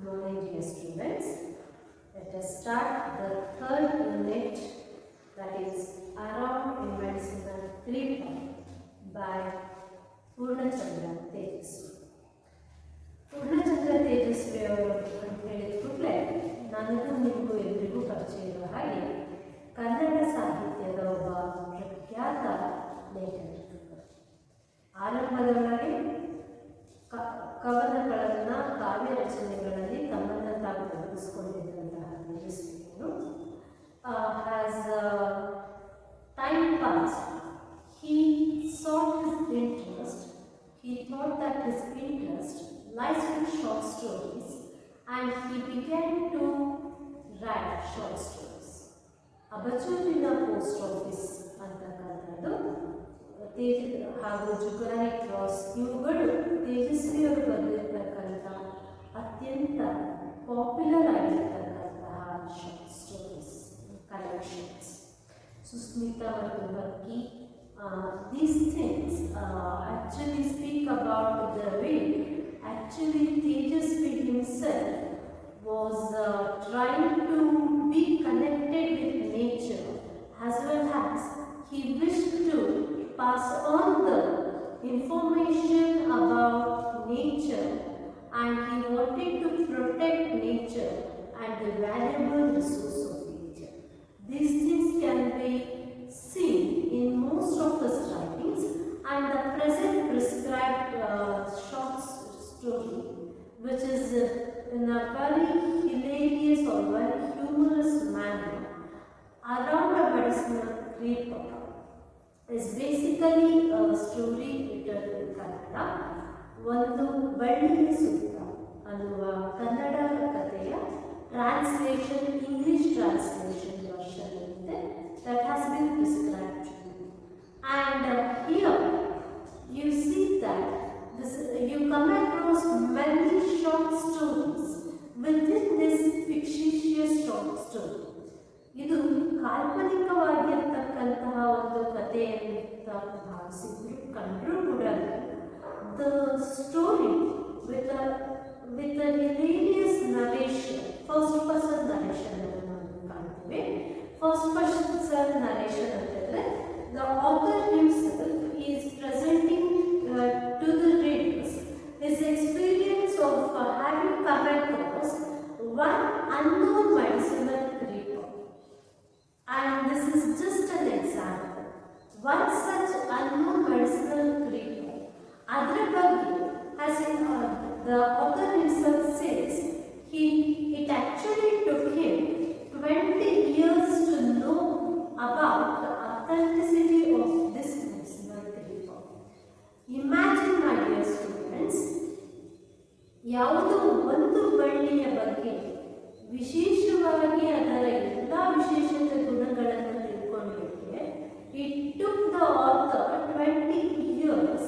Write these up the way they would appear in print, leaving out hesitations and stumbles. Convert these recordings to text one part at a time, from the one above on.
Morning, dear students. Let us start the third unit, that is Around in Medicinal Treatment by Purnachandra Tejasvi. Purnachandra Tejasvi ಅವರು ಅಂತ ಹೇಳಿದ ಕೂಡಲೇ ನನಗೂ ನಿಮಗೂ ಎಲ್ರಿಗೂ ಪರಿಚಯ ಇರುವ ಹಾಗೆ ಕನ್ನಡ ಸಾಹಿತ್ಯದ ಒಬ್ಬ ಪ್ರಖ್ಯಾತ ಲೇಖಕರು. ಆರಂಭದೊಳಗೆ ಕವನಗಳನ್ನು ಕಾವ್ಯ ರಚನೆಗಳಲ್ಲಿ ತಮ್ಮನ್ನು ತಾವು ತೊಡಗಿಸಿಕೊಂಡಿದ್ದಂತಹ ತೇಜಸ್ವಿಯವರು as time passed, he sought his interest. He thought that his interest lies in short stories, and he began to write short stories. ಅಬಚೂರಿನ ಪೋಸ್ಟ್ ಆಫೀಸ್ ಅಂತಕ್ಕಂಥದ್ದು ಹಾಗೂ ಜುಗಾರಿ ಕ್ರಾಸ್ ಇವುಗಳು ತೇಜಸ್ವಿಯವರು ಬರೆದಿರ್ತಕ್ಕಂಥ ಅತ್ಯಂತ ಪಾಪ್ಯುಲರ್ ಆಗಿರ್ತಕ್ಕಂತಹ ಶಾರ್ಟ್ ಸ್ಟೋರೀಸ್ ಕಲೆಕ್ಷನ್ಸ್. ಸುಸ್ಮಿತಾ ಮತ್ತು Barki, these things actually speak about the way actually Tejasvi himself was trying to be connected with nature, as well as he wished to pass on the information about nature, and he wanted to protect nature and the valuable resource of nature. These things can be seen in most of his writings, and the present prescribed short story, which is in a very hilarious or very humorous manner, Around a Medicinal Creeper, is basically a story written in Kannada. ಒಂದು ಬಳ್ಳಿಯ ಸೂತ್ರ ಅನ್ನುವ ಕನ್ನಡ ಕಥೆಯ translation, English translation version ಇದೆ, that has been prescribed to you. And here you see that you come across many short stories within this fictitious short story. ಇದು ಕಾಲ್ಪನಿಕವಾಗಿರ್ತಕ್ಕಂತಹ ಒಂದು ಕಥೆಯಂತ ಭಾವಿಸಿದ್ರು ಕಂಡ್ರೂ ಕೂಡ the story with a hilarious narration, first person narration ಅನ್ನು ಕಾಣ್ತೀವಿ. First person narration ಅಂತಂದ್ರೆ the author himself is presenting to the readers his experience of having come across one unknown medicinal creeper. And this is just an example. One such unknown medicinal creeper, adra bagge, as the author himself says, it actually took him 20 years to know about the authenticity of this medicinal creeper. Imagine, my dear students, ಯಾವುದೋ ಒಂದು ಬಳ್ಳಿಯ ಬಗ್ಗೆ ವಿಶೇಷವಾಗಿ ಅದರ ಎಲ್ಲ ವಿಶೇಷತೆ ಗುಣಗಳನ್ನು ತಿಳ್ಕೊಳ್ಳಲಿಕ್ಕೆ it took the author 20 years,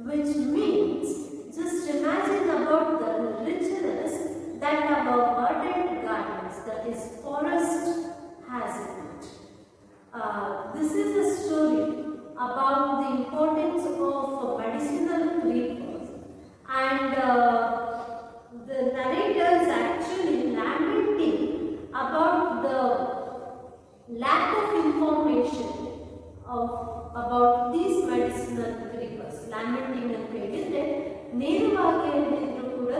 which means just imagine about the richness that our ardent gardens, that is forest, has in it. This is a story about the importance of medicinal creepers, and the narrator is actually lamenting about the lack of information about these medicinal creepers. Lamenting ಅಂತ ಹೇಳಿದ್ರೆ ನೇರವಾಗಿ ಹೇಳಿದ್ರು ಕೂಡ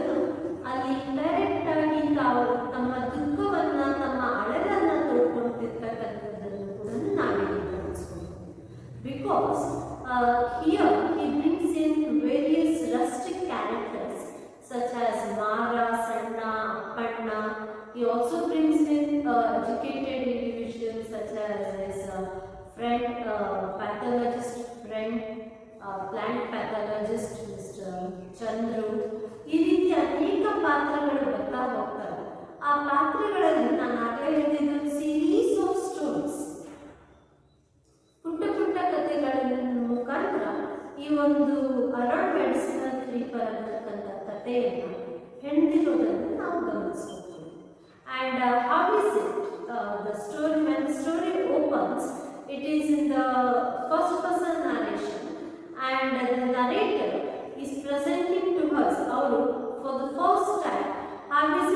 ಅಲ್ಲಿ direct ಆಗಿ ತಾವು ತಮ್ಮ ದುಃಖವನ್ನ, ತಮ್ಮ ಅಳಲನ್ನ ತೋಡ್ಕೊಳ್ತಿರ್ತಕ್ಕಂಥದ್ದನ್ನು ಕೂಡ ನಾವಿಲ್ಲಿ ಗಮನಿಸ್ಕೊಳ್ತೀವಿ. Because here he brings in various rustic characters such as Mara, Sanna, Appanna. He also brings in educated individuals such as his friend, pathologist friend, plant pathologist Mr. Chandru. ಈ ರೀತಿ ಅನೇಕ ಪಾತ್ರಗಳು ಬರ್ತಾ ಹೋಗ್ತಾರೆ. ಆ ಪಾತ್ರಗಳಲ್ಲಿ ನಾನು ಆಗಲೇ ಹೇಳಿದ್ದು ಸೀರೀಸ್ ಆಫ್ ಸ್ಟೋರೀಸ್, ಪುಟ್ಟ ಪುಟ್ಟ ಕಥೆಗಳ ಮುಖಾಂತರ ಈ ಒಂದು ಅರೌಂಡ್ ಮೆಡಿಸಿನಲ್ ಕ್ರೀಪರ್ ಅಂತಕ್ಕಂಥ ಕಥೆಯನ್ನು ಹೆಣ್ದಿರೋದನ್ನು ನಾವು ಗಮನಿಸ್ತೀವಿ. And how is it? The story, when the story opens, it is in the first person narration, and the narrator is presenting to us for the first time how is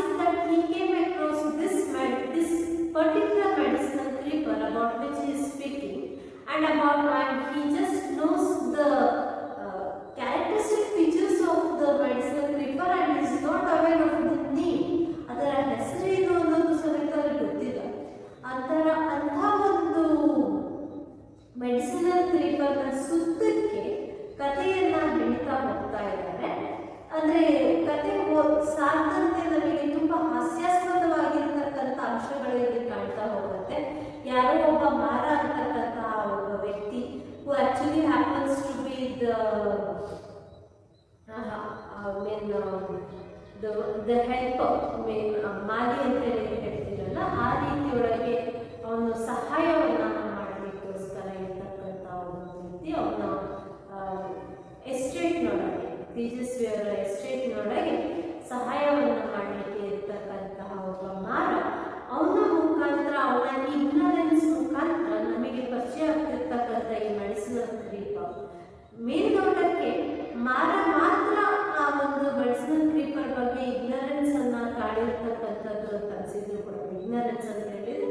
ಸಾಲದಂತೆ ನಮಗೆ ತುಂಬಾ ಹಾಸ್ಯಾಸ್ಪದವಾಗಿರ್ತಕ್ಕಂಥ ಅಂಶಗಳು ಇಲ್ಲಿ ಕಾಣ್ತಾ ಹೋಗುತ್ತೆ. ಯಾರೋ ಒಬ್ಬ ಮಾರ ಅಂತಕ್ಕಂತಹ ಒಬ್ಬ ವ್ಯಕ್ತಿ who actually happens to be the helper, ಮಾಲಿ ಅಂತ ಹೇಳ್ತೀರಲ್ಲ, ಆ ರೀತಿಯೊಳಗೆ ಅವನು ಸಹಾಯವನ್ನ ಮಾಡಲಿಕ್ಕೋಸ್ಕರ ಇರ್ತಕ್ಕಂಥ ಒಂದು ವ್ಯಕ್ತಿ ಅವನ ಎಸ್ಟೇಟ್ನೊಳಗೆ, ತೇಜಸ್ವಿ ಅವರ ಎಸ್ಟೇಟ್ನೊಳಗೆ ಸಹಾಯವನ್ನು ಮಾಡಲಿಕ್ಕೆ ಇರ್ತಕ್ಕಂತಹ ಒಬ್ಬ ಮಾರ, ಅವನ ಮುಖಾಂತರ, ಅವನ ಇಗ್ನರೆನ್ಸ್ ಮುಖಾಂತರ ನಮಗೆ ಪರಿಚಯ ಆಗ್ತಿರ್ತಕ್ಕಂಥ ಈ ಮೆಡಿಸಿನಲ್ ಕ್ರೀಪರ್. ಮೇಲ್ನೋಟಕ್ಕೆ ಮಾರ ಮಾತ್ರ ಆ ಒಂದು ಮೆಡಿಸಿನಲ್ ಕ್ರೀಪರ್ ಬಗ್ಗೆ ಇಗ್ನರೆನ್ಸ್ ಅನ್ನ ಕಾಡಿರ್ತಕ್ಕಂಥದ್ದು ಅಂತ ಅನ್ಸಿದ್ರು ಕೂಡ, ಇಗ್ನರೆನ್ಸ್ ಅಂತ ಹೇಳಿದ್ರೆ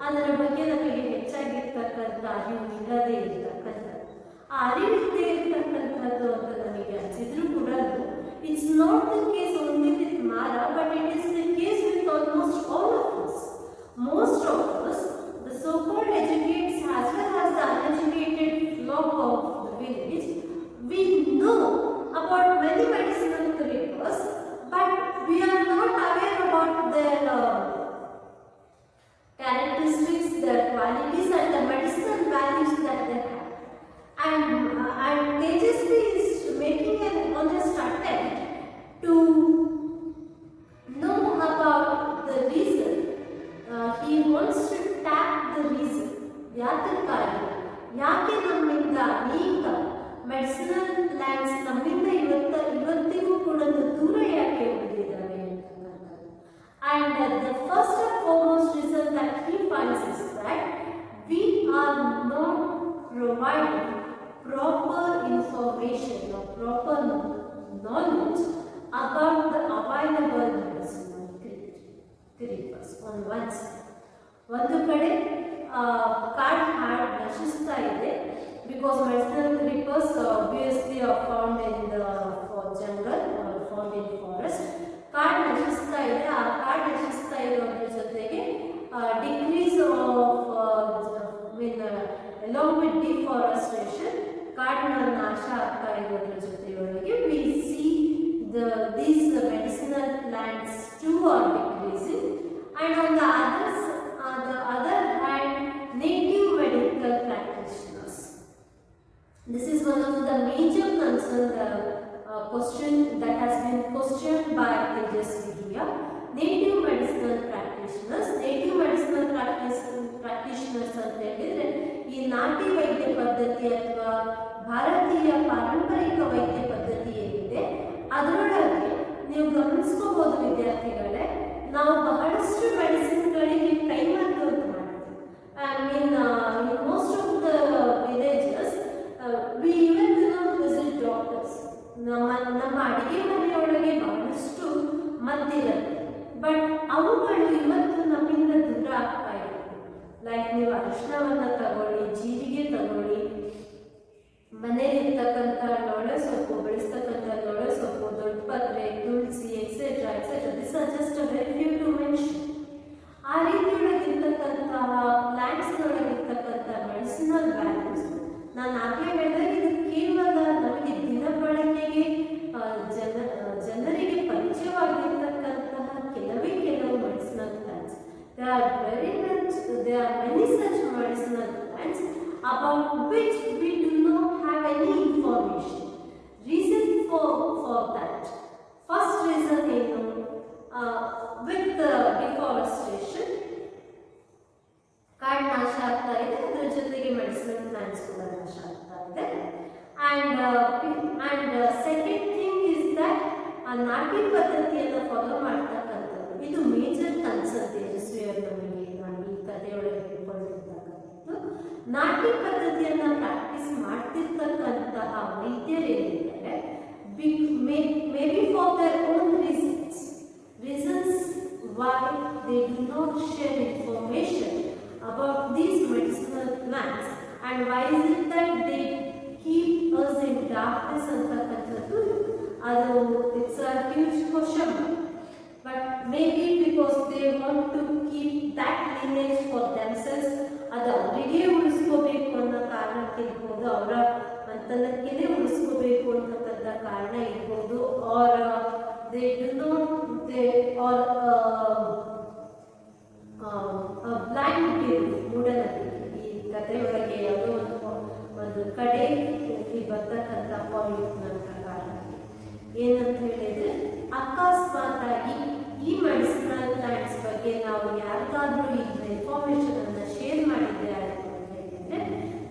ಅದರ ಬಗ್ಗೆ ನಮಗೆ ಹೆಚ್ಚಾಗಿರ್ತಕ್ಕಂಥ ಅರಿವು ಇಲ್ಲದೆ ಇರ್ತಕ್ಕಂಥದ್ದು, ಆ ಅರಿವಿಲ್ಲದೆ ಇರ್ತಕ್ಕಂಥದ್ದು ಅಂತ ನಮಗೆ ಅನ್ಸಿದ್ರು ಕೂಡ it's not the case only with Mara, but it is the case with almost all of us. Most of us, the so-called educates as well as the uneducated flock of the village, we know about many medicinal creepers, but we are not aware about their characteristics, their qualities and the medicinal values that they have. And Tejasvi is making an honest attempt to know about the reason. He wants to tap the reason. ಯಾಕೆ ನಮ್ಮಿಂದ ಅನೇಕ medicinal plants ನಮ್ಮಿಂದ ಇವತ್ತಿಗೂ ಕೂಡ ದೂರ ಯಾಕೆ ಉಳಿದಿದ್ದಾವೆ ಅಂತಕ್ಕಂಥದ್ದು. And the first and foremost reason that he finds is that we are not providing proper information or proper knowledge about the available medicinal creepers on one side. ಒಂದು ಕಡೆ ಕಾಡು ಹಾಡು ನಶಿಸ್ತಾ ಇದೆ, because medicinal creepers obviously are found in the jungle or found in forest. ಕಾಡು ನಶಿಸ್ತಾ ಇದೆ, ಆ ಕಾಡು ನಶಿಸ್ತಾ ಇರೋದ್ರ ಜೊತೆಗೆ decrease of along with deforestation, ಕಾಡಿನ ನಾಶ ಆಗ್ತಾ ಇರೋದ್ರ ಜೊತೆಯೊಳಗೆ we see these medicinal plants too are decreasing, and on the other hand, native medical practitioners. This is one of the major concern, question that has been questioned by Tejasvi here. Native medicinal practitioners ಅಂತ ಹೇಳಿದ್ರೆ ಈ ನಾಟಿ ವೈದ್ಯ ಪದ್ಧತಿ ಅಥವಾ ಭಾರತೀಯ ಪಾರಂಪರಿಕ ವೈದ್ಯ ಪದ್ಧತಿ ಏನಿದೆ ಅದರೊಳಗೆ ನೀವು ಗಮನಿಸ್ಕೋಬಹುದು ವಿದ್ಯಾರ್ಥಿಗಳೇ, ನಾವು ಬಹಳಷ್ಟು ಮೆಡಿಸಿನ್ಗಳಿಗೆ ಕೈಮದ್ದು ಅಂತ ಮಾಡ್ತೀವಿ. in most of the villages we even do not visit doctors. ನಮ್ಮ ಅಡಿಗೆ ಮನೆಯೊಳಗೆ ಬಹಳಷ್ಟು ಮದ್ದಿರುತ್ತೆ, ಬಟ್ ಅವುಗಳು ಇವತ್ತು ನಮ್ಮಿಂದ ದೂರ ಆಗ್ತಾ ಇದೆ. ಲೈಕ್ ನೀವು ಅರಿಶಿಣವನ್ನ ತಗೊಳ್ಳಿ, ಜೀರಿಗೆ ತಗೊಳ್ಳಿ, ಮನೆಯಲ್ಲಿರ್ತಕ್ಕಂಥ ಲೋಳೆ ಸೊಪ್ಪು, ಬೆಳೆಸ್ತಕ್ಕಂಥ ಲೋಳೆ ಸೊಪ್ಪು, ದೊಡ್ಡಪತ್ರೆ, ತುಳಸಿ etcetera etcetera, this are just a very few to mention. ಆ ರೀತಿಯೊಳಗಿರ್ತಕ್ಕಂತಹ ಪ್ಲಾಂಟ್ಸ್ನೊಳಗಿರ್ತಕ್ಕಂಥ ಮೆಡಿಸಿನಲ್ ವ್ಯಾಲ್ಯೂಸ್ ನಾನು ಆಗಲೇ ಹೇಳಿದಾಗ ಇದು ಕೇವಲ ನಮಗೆ ದಿನಬಳಕೆಗೆ ಜನರಿಗೆ ಪರಿಚಯವಾಗಿರ್ತಕ್ಕಂತಹ ಕೆಲವು medicinal plants. There are many such medicinal plants about which we do not have any information. Reason for that. First reason is with the deforestation, ಕಾಡು ನಾಶ ಆಗ್ತಾ ಇದೆ, ಅದರ ಜೊತೆಗೆ ಮೆಡಿಸಿನಲ್ ಪ್ಲಾಂಟ್ಸ್ ಕೂಡ ನಾಶ ಆಗ್ತಾ ಇದೆ. and second thing is that ಆ ನಾಟಿ ಪದ್ಧತಿಯನ್ನು ಫಾಲೋ ಮಾಡ್ತಕ್ಕಂಥದ್ದು ಇದು ಮೇಜರ್ ಕನ್ಸರ್ನ್ ತೇಜಸ್ವಿ ಅವರು ನಮಗೆ ನಾನು ಈ ಕಥೆಯೊಳಗೆ ಹೇಳ್ಕೊಂಡಿರ್ತಕ್ಕಂಥದ್ದು. ನಾಟಿ ಪದ್ಧತಿಯನ್ನು ಪ್ರಾಕ್ಟೀಸ್ ಮಾಡ್ತಿರ್ತಕ್ಕಂತಹ ವೈದ್ಯರೇನಿದ್ದಾರೆ may B for their own reasons why they do not share information about these medicinal plants, and why is it that they keep us in darkness antakantadu. It's a huge question, but maybe because they want to keep that lineage for themselves, ಅದು ಅವರಿಗೆ ಉಳಿಸ್ಕೋಬೇಕು ಅನ್ನೋ ಕಾರಣಕ್ಕೆ ಇರ್ಬೋದು, ಅವರ ಅಂತನಕ್ಕೇನೆ ಉಳಿಸ್ಕೋಬೇಕು ಅಂತಕ್ಕಂಥ ಕಾರಣ ಇರ್ಬೋದು, or they do not point ನನ್ನ ಪ್ರಕಾರ ಏನಂತ ಹೇಳಿದ್ರೆ, ಅಕಸ್ಮಾತಾಗಿ ಈ ಮೆಡಿಸಿನಲ್ ಪ್ಲಾಂಟ್ಸ್ ಬಗ್ಗೆ ನಾವು ಯಾರಿಗಾದ್ರೂ ಈಗ ಇನ್ಫಾರ್ಮೇಶನ್ ಅನ್ನ ಶೇರ್ ಮಾಡಿದ್ರೆ ಆಯಿತು ಅಂತ ಹೇಳಿದ್ರೆ,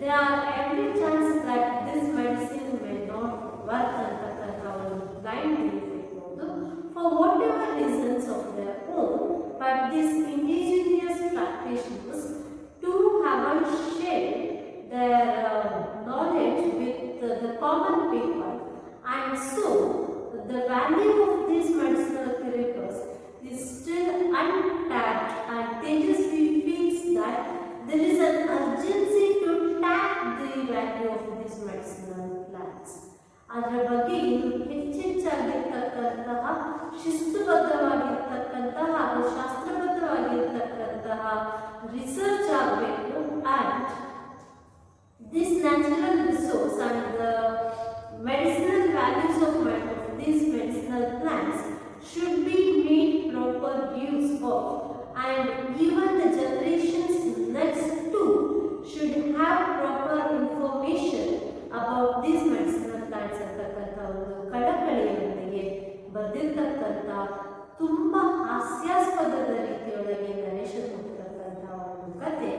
there are every chance that this medicine may not work ಅಂತಕ್ಕಂಥ ಒಂದು ಬ್ಲೈಂಡ್ ಬಿಲೀಫ್ ಇರ್ಬೋದು, for whatever reasons of their own, but these indigenous practitioners too haven't shared their knowledge with the common people, and so the value of these medicinal therapies is still untapped, and Tejasvi feels that there is an urgency to tap the value of these medicinal plants. ಅದರ ಬಗ್ಗೆ ಇನ್ನು ಹೆಚ್ಚೆಚ್ಚಾಗಿರ್ತಕ್ಕಂತಹ, ಶಿಸ್ತುಬದ್ಧವಾಗಿರ್ತಕ್ಕಂತಹ ಹಾಗೂ ಶಾಸ್ತ್ರಬದ್ಧವಾಗಿರ್ತಕ್ಕಂತಹ research ಆಗಬೇಕು. and this natural resource and the medicinal values of these medicinal plants should be made proper use of, and even the generations next to should have proper information about these medicinal plants ಅಂತಕ್ಕಂಥ ಒಂದು ಕಳಕಳಿಯೊಂದಿಗೆ ಬರೆದಿರ್ತಕ್ಕಂಥ ತುಂಬಾ ಹಾಸ್ಯಾಸ್ಪದದ ರೀತಿಯೊಳಗೆ narration ಹೋಗ್ತಕ್ಕಂಥ ಒಂದು ಕತೆ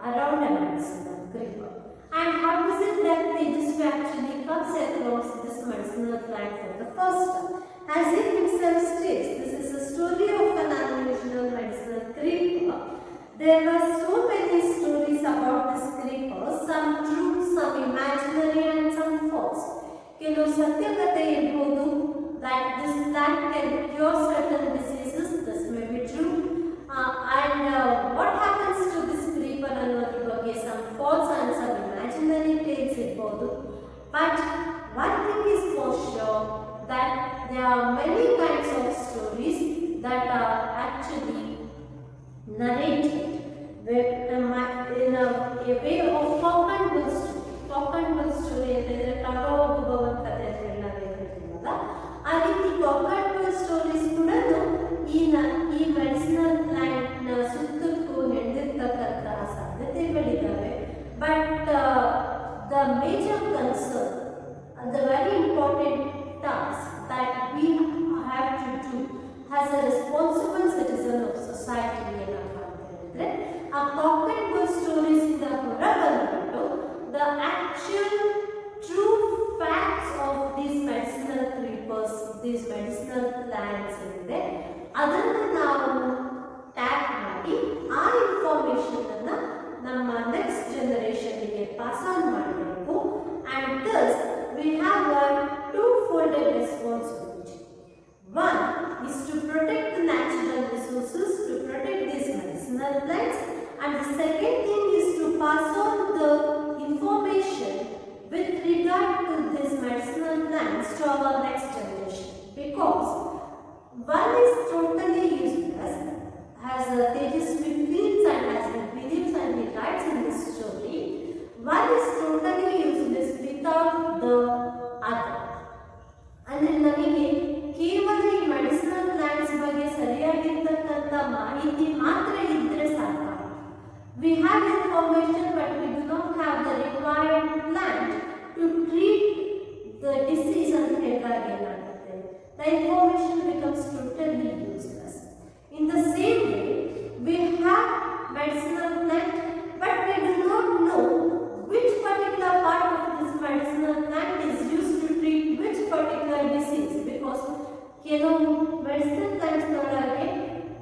around A medicinal creeper. And how is it that Tejasvi actually comes across this medicinal plant for the first time? As it himself states, this is a story of an unusual medicinal creeper. There were so many stories about this creeper, some true, some imaginary and some false. ಕೆಲವು ಸತ್ಯಕತೆ ಇರಬಹುದು, that this plant can cure certain diseases, this may be true, and what happens to this creeper ಅನ್ನೋದ್ರ ಬಗ್ಗೆ some false and some imaginary tales ಇರಬಹುದು. But one thing is for sure, that there are many kinds of stories that are actually narrated in a way of cock and bull story. Cock and bull story ಅಂತಂದ್ರೆ ಕಥಾವೊಬ್ಬವನ ಕಥೆ ಅಂತ ನಾವು ಹೇಳ್ತೀವಲ್ಲ, ಆ ರೀತಿ cock and bull stories ಕೂಡ ಈ medicinal plant ನ ಸುತ್ತಕ್ಕೂ ನಡೆದಿರ್ತಕ್ಕಂತಹ ಸಾಧ್ಯತೆಗಳಿದ್ದಾವೆ. But the major concern and the very important task that we have to do as a responsible citizen of society ಏನಪ್ಪ ಅಂತ ಹೇಳಿದ್ರೆ, ಆ ಕಾಕ್ ಅಂಡ್ ಬುಲ್ ಸ್ಟೋರೀಸ್ ಇಂದ ಹೊರಬಂದ್ಬಿಟ್ಟು the actual true facts of these medicinal creepers, these medicinal plants ಇದೆ, ಅದನ್ನು ನಾವು tag ಮಾಡಿ ಆ ಇನ್ಫಾರ್ಮೇಶನ್ ಅನ್ನ ನಮ್ಮ ನೆಕ್ಸ್ಟ್ ಜನರೇಷನ್ಗೆ ಪಾಸ್ ಆನ್ ಮಾಡಬೇಕು. and thus we have a two-folded responsibility. One is to protect the natural resources, to protect these medicinal plants, and the second thing is to pass on the information with regard to these medicinal plants to our next generation, because one is totally useless, as Tejasvi feels and as he believes and he writes in this story, one is totally useless without the other. ಅಂದರೆ ನಮಗೆ ಕೇವಲ ಈ medicinal plants ಬಗ್ಗೆ ಸರಿಯಾಗಿರ್ತಕ್ಕಂಥ ಮಾಹಿತಿ ಮಾತ್ರ ಇದ್ರೆ ಸಾಕು. We have information but we do not have the required plant to treat the disease ಅಂತ ಹೇಳಿದಾಗ ಏನಾಗುತ್ತೆ, the information becomes totally useless. In the same way, we have medicinal plant but we do not know which particular part of this medicinal plant is used to treat which particular disease, because ಕೆಲವು medicinal plants ನೊಳಗೆ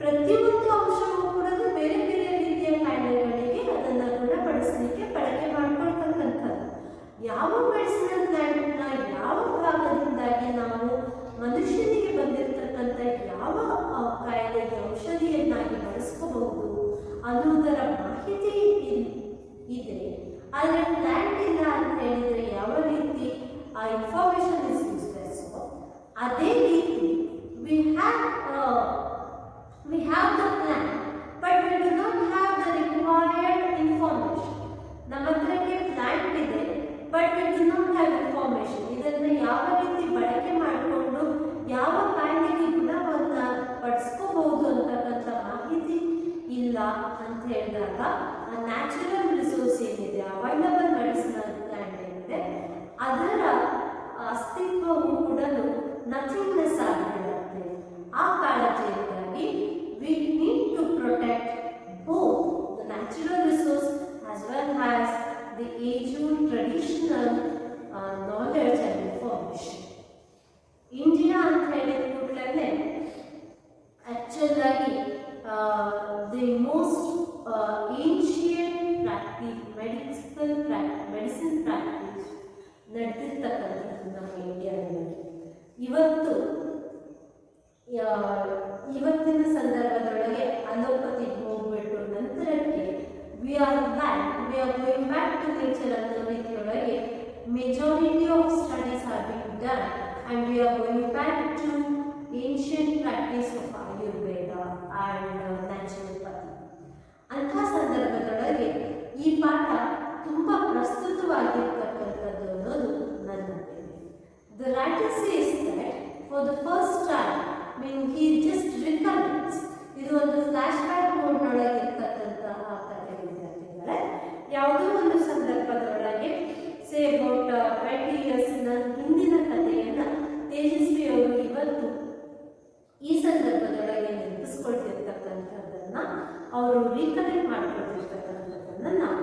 ಪ್ರತಿಯೊಂದು ಅಂಶವೂ ಕೂಡ ಬೇರೆ ಬೇರೆ ರೀತಿಯ ಕಾಯಿಲೆಗಳಿಗೆ ಅದನ್ನ ಗುಣಪಡಿಸಲಿಕ್ಕೆ ಬಳಕೆ ಮಾಡ್ಕೊಳ್ತಕ್ಕಂಥದ್ದು. ಯಾವ ಮೆಡಿಸಿನಲ್ ಪ್ಲಾಂಟ್ನ ಯಾವ ಭಾಗದಿಂದಾಗಿ ನಾವು ಮನುಷ್ಯನಿಗೆ ಬಂದಿರತಕ್ಕಂಥ ಯಾವ ಕಾಯಿಲೆಗೆ ಔಷಧಿಯನ್ನಾಗಿ ಬಳಸ್ಕೋಬಹುದು ಅನ್ನೋದರ ಮಾಹಿತಿ ಇದೆ. ಆದರೆ ಪ್ಲಾಂಟ್ ಇಲ್ಲ ಅಂತ ಹೇಳಿದ್ರೆ ಯಾವ ರೀತಿ ಆ ಇನ್ಫಾರ್ಮೇಶನ್ ಇಸ್ ಯೂಸ್ಲೆಸ್, ಅದೇ ರೀತಿ we have the plant but we do not have the required information. ನಮ್ಮ ಹತ್ರಕ್ಕೆ ಪ್ಲಾಂಟ್ ಇದೆ but we do not have information. ಇದನ್ನು ಯಾವ ರೀತಿ ಬಳಕೆ ಮಾಡಿಕೊಂಡು ಯಾವ ಕಾಯಿಲೆಗೆ ಗುಣವನ್ನ ಪಡಿಸ್ಕೋಬಹುದು ಅಂತಕ್ಕಂಥ ಮಾಹಿತಿ ಇಲ್ಲ ಅಂತ ಹೇಳಿದಾಗ, ಆ ನ್ಯಾಚುರಲ್ ರಿಸೋರ್ಸ್ ಏನಿದೆ, ಅವೈಲಬಲ್ ಮೆಡಿಸಿನಲ್ ಪ್ಲಾಂಟ್ ಏನಿದೆ, ಅದರ ಆ್ಯಕ್ಚುಲ್ ಆಗಿ the most ancient medicine practice ನಡೆದಿರ್ತಕ್ಕಂಥದ್ದು ನಮ್ಮ ಇಂಡಿಯಾದಲ್ಲಿ. ಇವತ್ತಿನ ಸಂದರ್ಭದೊಳಗೆ ಅಲೋಪತಿ ಹೋಗ್ಬಿಟ್ಟು ನಂತರಕ್ಕೆ we are going back to nature ಅನ್ನೋ ರೀತಿಯೊಳಗೆ majority of studies are being done and we are going back to ancient practice of Ayurveda and naturopathy. ಅಂಥ ಸಂದರ್ಭದೊಳಗೆ ಈ ಪಾಠ ತುಂಬ ಪ್ರಸ್ತುತವಾಗಿರ್ತಕ್ಕಂಥದ್ದು ಅನ್ನೋದು ನನ್ನ opinion. The writer says that for the first time he just recounts. ಇದು ಒಂದು ಫ್ಲಾಶ್ ಬ್ಯಾಕ್ ಮೋಡ್ನೊಳಗೆ ಇರ್ತಕ್ಕಂತಹ ಕಥೆ ವಿದ್ಯಾರ್ಥಿಗಳೇ. ಯಾವುದೋ ಒಂದು ಸಂದರ್ಭದೊಳಗೆ ಸೇ ಅಬೌಟ್ 20 years ಹಿಂದಿನ ಕಥೆಯನ್ನ ತೇಜಸ್ವಿ ಅವರು ಇವತ್ತು ಈ ಸಂದರ್ಭದೊಳಗೆ ನೆನಪಿಸ್ಕೊಳ್ತಿರ್ತಕ್ಕಂಥದ್ದನ್ನ ಅವರು ರೀಕನೆಕ್ಟ್ ಮಾಡ್ಕೊಳ್ತಿರ್ತಕ್ಕಂಥದ್ದನ್ನ ನಾವು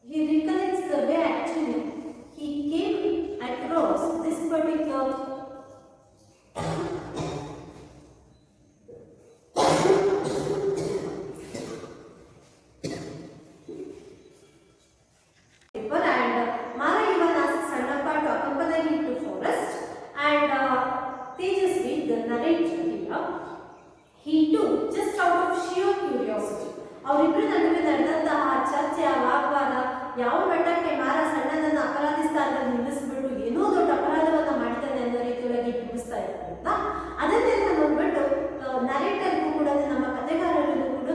he recollects the way actually he came across this particular paper and Mara even asked Sannappa to accompany him to forest and Tejasvi, the narrator here, he too just out of sheer curiosity ಅವರಿಬ್ಬರ ನಡುವೆ ನಡೆದಂತಹ ಚರ್ಚೆ ವಾಗ್ವಾದ ಯಾವ ಮಟ್ಟಕ್ಕೆ ಮಾರ ಸಣ್ಣನನ್ನು ಅಪರಾಧಿ ಸ್ಥಾನದಲ್ಲಿ ನಿಲ್ಲಿಸ್ಬಿಟ್ಟು ಏನೋ ದೊಡ್ಡ ಅಪರಾಧವನ್ನ ಮಾಡ್ತಾನೆ ಅನ್ನೋ ರೀತಿಯೊಳಗೆ ಬಿಂಬಿಸ್ತಾ ಇದ್ದಾರೆ ಅಂತ ಅದನ್ನೆಲ್ಲ ನೋಡ್ಬಿಟ್ಟು ನರೇಟರ್ಗೂ ಕೂಡ ನಮ್ಮ ಕಥೆಗಾರರಿಗೂ ಕೂಡ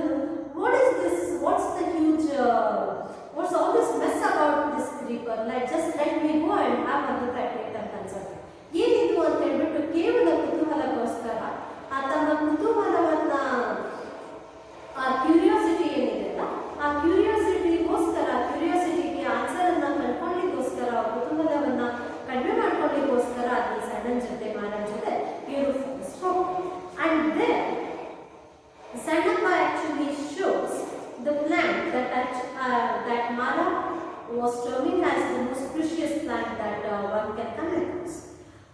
what is this, what's the huge, what's all this mess about this creeper, like just let me go and have a look at it ಅಂತ ಅನ್ಸುತ್ತೆ. ಏನಿದು ಅಂತ ಹೇಳ್ಬಿಟ್ಟು ಕೇವಲ ಕುತೂಹಲಕ್ಕೋಸ್ಕರ ತಮ್ಮ ಕುತೂಹಲವನ್ನ ಆ ಕ್ಯೂರಿಯಾಸಿಟಿ ಏನಿದೆಯಲ್ಲ ಆ ಕ್ಯೂರಿಯಾಸಿಟಿಗೋಸ್ಕರ ಕ್ಯೂರಿಯಾಸಿಟಿಗೆ ಆನ್ಸರ್ ಅನ್ನ ಕಂಡುಕೊಳ್ಳಿಕ್ಕೋಸ್ಕರ ಕುತೂಹಲವನ್ನ ಕಡಿಮೆ ಮಾಡ್ಕೊಳ್ಳಿಕ್ಕೋಸ್ಕರ ಈ ಸಣ್ಣನ ಜೊತೆ ಮಾರನ ಜೊತೆ ಇವರು and then Sannappa actually shows the plant that Mara was terming as the most precious plant that one can come across.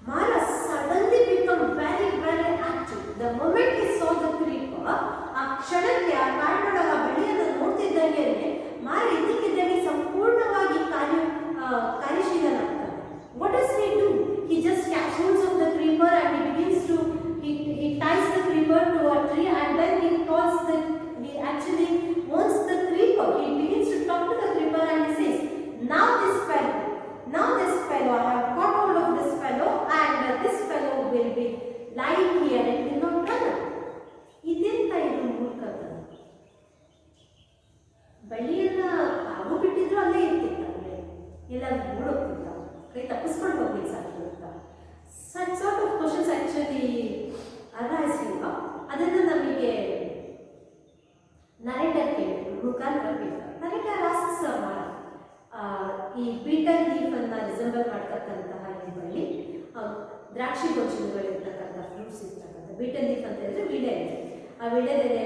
Mara suddenly became very, very active. The moment he saw the creeper, ಆ ಕ್ಷಣಕ್ಕೆ ಆ ಕಾಡಿನೊಳಗ ಬಳಿಯನ್ನು ನೋಡ್ತಿದ್ದಂಗೆ ಮಾರ ಇದಕ್ಕಿದ್ದಂಗೆ ಸಂಪೂರ್ಣವಾಗಿ ಕಾರ್ಯಶೀಲನಾಗ್ತಾನೆ. What does he do? He just capsules of the creeper and he begins to he ties the creeper to a tree and then he actually wants the creeper. He begins to talk to the creeper and he says, now this fellow, I have got hold of this fellow and this fellow will be lying here and will not run away. ಇದೆಂತ ಇದು ಮೂರ್ಖತನ. ಬಳ್ಳಿಯನ್ನ ಆಗು ಬಿಟ್ಟಿದ್ರು ಅಲ್ಲೇ ಇರ್ತಿತ್ತಂದ್ರೆ ಎಲ್ಲ ಮೂಡೋಗ್ತಿತ್ತ, ಕೈ ತಪ್ಪಿಸ್ಕೊಂಡು ಹೋಗ್ಲಿಕ್ಕೆ ಸಾಧ್ಯ ಅಂತ such sort of questions actually arise here. ಅದನ್ನು ನಮಗೆ ನರೇಟರ್ ಮುಖಾಂತರ ನರೇಟರ್ asks ಈ ಬೀಟಲ್ ಲೀಫ್ ಅನ್ನ ರಿಸೆಂಬಲ್ ಮಾಡ್ತಕ್ಕಂತಹ ಈ ಬಳ್ಳಿ ದ್ರಾಕ್ಷಿ ಗೊಂಚಲುಗಳಿರ್ತಕ್ಕಂಥ ಫ್ರೂಟ್ಸ್ ಇರ್ತಕ್ಕಂಥ ಬೀಟಲ್ ಲೀಫ್ ಅಂತ ಹೇಳಿದ್ರೆ ವೀಳ್ಯ ಇದೆ. ಆ ವೀಳ್ಯದೆಲೆ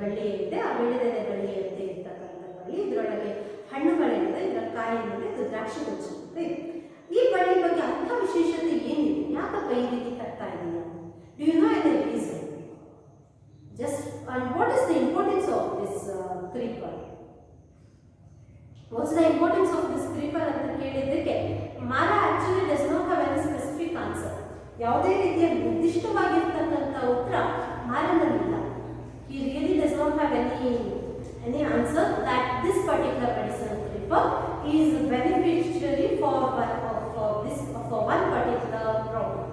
ಬಳ್ಳಿ ಇದೆ, ಆ ವೀಳ್ಯದೆಲೆ ಬಳ್ಳಿ ಅಂತ ಇರ್ತಕ್ಕಂಥ ಬಳ್ಳಿ, ಇದರೊಳಗೆ ಹಣ್ಣುಗಳಿದೆ, ಇದರ ಕಾಯಿನಲ್ಲಿ ಇದು ದ್ರಾಕ್ಷಿ ಗೊಂಚಲು ಇದೆ. ಈ ಬಳ್ಳಿ ಬಗ್ಗೆ ಅಂಥ ವಿಶೇಷತೆ ಏನಿದೆ, ಯಾಕಪ್ಪ ಈ ರೀತಿ ಕಟ್ತಾ ಇದೆಯಾ? Do you know any reason? Just and what is the importance of this creeper? What's the importance of this creeper ಅಂತ ಕೇಳಿದ್ದಕ್ಕೆ Mara actually does not have any specific answer. ಯಾವುದೇ ರೀತಿಯ ನಿರ್ದಿಷ್ಟವಾಗಿರ್ತಕ್ಕಂಥ ಉತ್ತರ ಮಾರನಲ್ಲಿಲ್ಲ. He really does not have any answer that this particular medicinal creeper is beneficiary for one particular problem.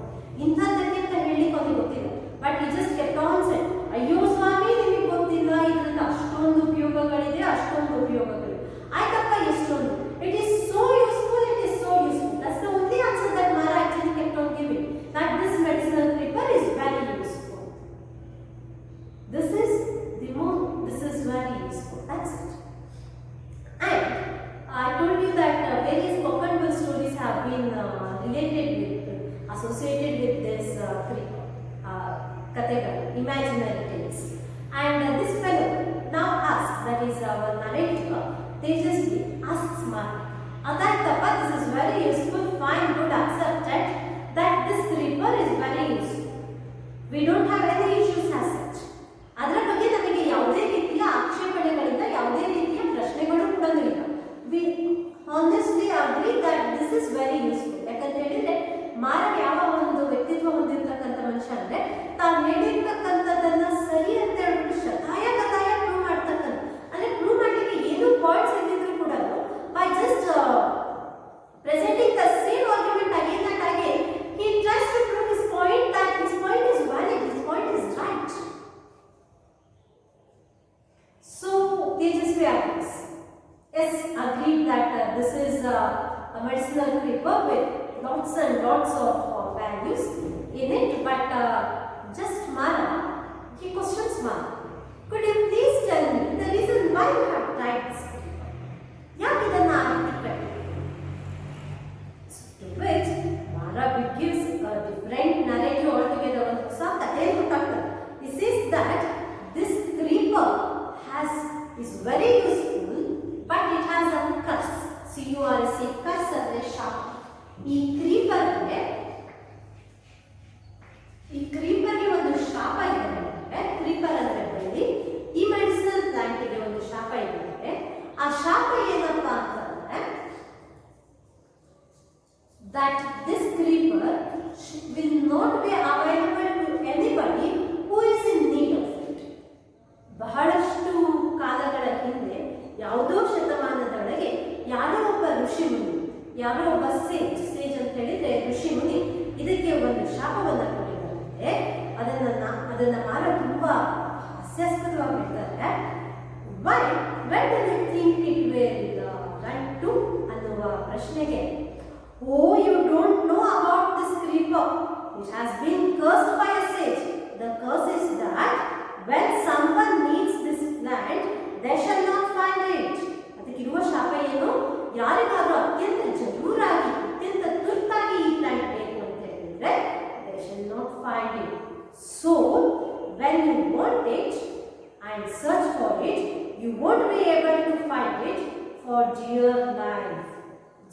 ಇಂಥದ್ದಕ್ಕೆ ಅಂತ ಹೇಳಿಕ್ಕೆ ಅವನಿಗೆ ಗೊತ್ತಿಲ್ಲ. But he just kept on saying, ಅಯ್ಯೋ ಸ್ವಾಮಿ ನಿಮಗೆ ಗೊತ್ತಿಲ್ಲ, ಇದರಿಂದ ಅಷ್ಟೊಂದು ಉಪಯೋಗಗಳಿದೆ, ಅಷ್ಟೊಂದು ಉಪಯೋಗಗಳಿದೆ. ಆಯ್ತಪ್ಪ ಎಷ್ಟೊಂದು, it is so useful, it is so useful. That's the only answer that Mara actually kept on giving, that this medicinal creeper is very useful. This is very useful. That's it. And I told you that various Kokanbal stories have been associated with this creeper, Kathegal, imaginary tales. And this fellow now asks, that is our narrator, Tejasvi, asks is agreed that this is a medicinal creeper with lots and lots of values in it, but just Mara, he questions Mara. Could you please tell me the reason why you have tried this creeper? ಯಾಕೆ ಇದನ್ನ ಆರಿಸಿಕೊಂಡೆ? To which Mara gives a different narrative altogether. ಒಂದು ಹೊಸ ಕಥೆ ಗೊತ್ತಾಗ್ತದೆ. He says that this creeper is very useful, but it has a curse. C-U-R-S, curse ಅಂದ್ರೆ ಶಾಪ. ಈ ಕ್ರೀಪರ್ಗೆ ಒಂದು ಶಾಪ ಇದೆ ಅಂದ್ರೆ, ಕ್ರೀಪರ್ ಅಂದ್ರೆ ಬಳ್ಳಿ, ಈ ಮೆಡಿಸಿನಲ್ ಪ್ಲಾಂಟ್ಗೆ ಒಂದು ಶಾಪ ಇದೆ ಅಂದ್ರೆ, ಆ ಶಾಪ ಏನಪ್ಪಾ ಅಂತಂದ್ರೆ that this creeper will not be available to anybody who is in need of it. ಬಹಳಷ್ಟು ಕಾಲಗಳ ಹಿಂದೆ ಯಾವುದೋ ಶತಮಾನದೊಳಗೆ ಯಾರೋ ಒಬ್ಬ ಋಷಿ ಮುನಿ, ಯಾರೋ ಒಬ್ಬ ಸೇಜ್ ಅಂತ ಹೇಳಿದ್ರೆ ಋಷಿ ಮುನಿ ಇದಕ್ಕೆ ಒಂದು ಶಾಪವನ್ನು ಕೊಟ್ಟಿದ್ದಾರೆ. ಅದನ್ನ ಮಾರ ತುಂಬಾ ಹಾಸ್ಯಾಸ್ಪದವಾಗಿ ಹೇಳ್ತಾರೆ. why do you think it will run to ಅನ್ನುವ ಪ್ರಶ್ನೆಗೆ, oh, you don't know about this creeper. It has been cursed by a sage. The curse is that when someone needs this plant, they shall not find it. ಅದಕ್ಕಿರುವ ಶಾಪ ಏನು? ಯಾರಿಗಾದ್ರೂ ಅತ್ಯಂತ ಜರೂರಾಗಿ, ಅತ್ಯಂತ ತುರ್ತಾಗಿ ಈ plant ಬೇಕು ಅಂತ ಹೇಳಿದ್ರೆ they shall not find it. So when you want it and search for it, you won't be able to find it for dear life.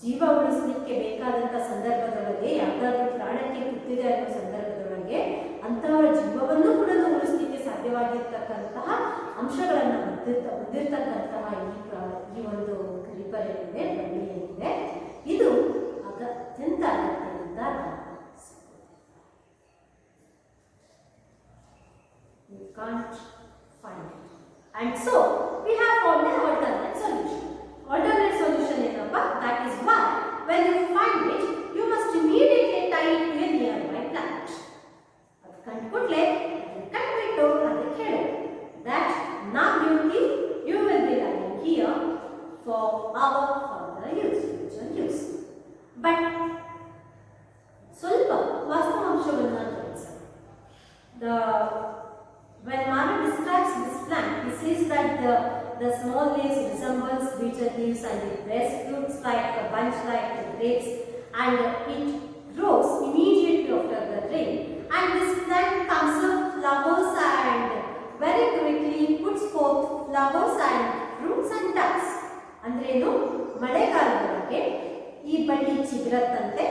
ಜೀವ ಉಳಿಸಲಿಕ್ಕೆ ಬೇಕಾದಂಥ ಸಂದರ್ಭದೊಳಗೆ, ಯಾವುದಾದ್ರೂ ಪ್ರಾಣಕ್ಕೆ ಕುತ್ತಿದೆ ಅನ್ನೋ ಸಂದರ್ಭದೊಳಗೆ ಅಂಥವರ ಜೀವವನ್ನು ಕೂಡ ಉಳಿಸಲಿಕ್ಕೆ ಸಾಧ್ಯವಾಗಿರ್ತಕ್ಕಂತಹ ಅಂಶಗಳನ್ನು ಹೊಂದಿರ್ತಕ್ಕಂತಹ ಈ ಒಂದು ಕ್ರೀಪರ್ ಏನಿದೆ, ಬಳ್ಳಿ ಏನಿದೆ, ಇದು ಅತ್ಯಂತ ಅಗತ್ಯದಿಂದ you can't find it. And so we have found an alternate solution. Alternate solution ಏನಪ್ಪ? That is why when you find it, you must immediately tie it to a nearby plant. ಅದು ಕಂಡುಕೊಡ್ಲೆ ಅದನ್ನು ಕಟ್ಬಿಟ್ಟು ಅದಕ್ಕೆ ಹೇಳು that now you will be lying here for our further use, future use. But ಸ್ವಲ್ಪ ವಾಸ್ತವಾಂಶವನ್ನು ತೋರಿಸೋಣ. When Mara describes this plant, he says that the small leaves resembles beetle leaves and it bears fruits like a bunch like the grapes, and it grows immediately after the rain. And this plant comes up flowers and very quickly puts forth flowers and fruits and nuts. ಅಂದ್ರೇನು? ಮಳೆಗಾಲದೊಳಗೆ ಈ ಬಳ್ಳಿ ಚಿಗುರತ್ತಂತೆ,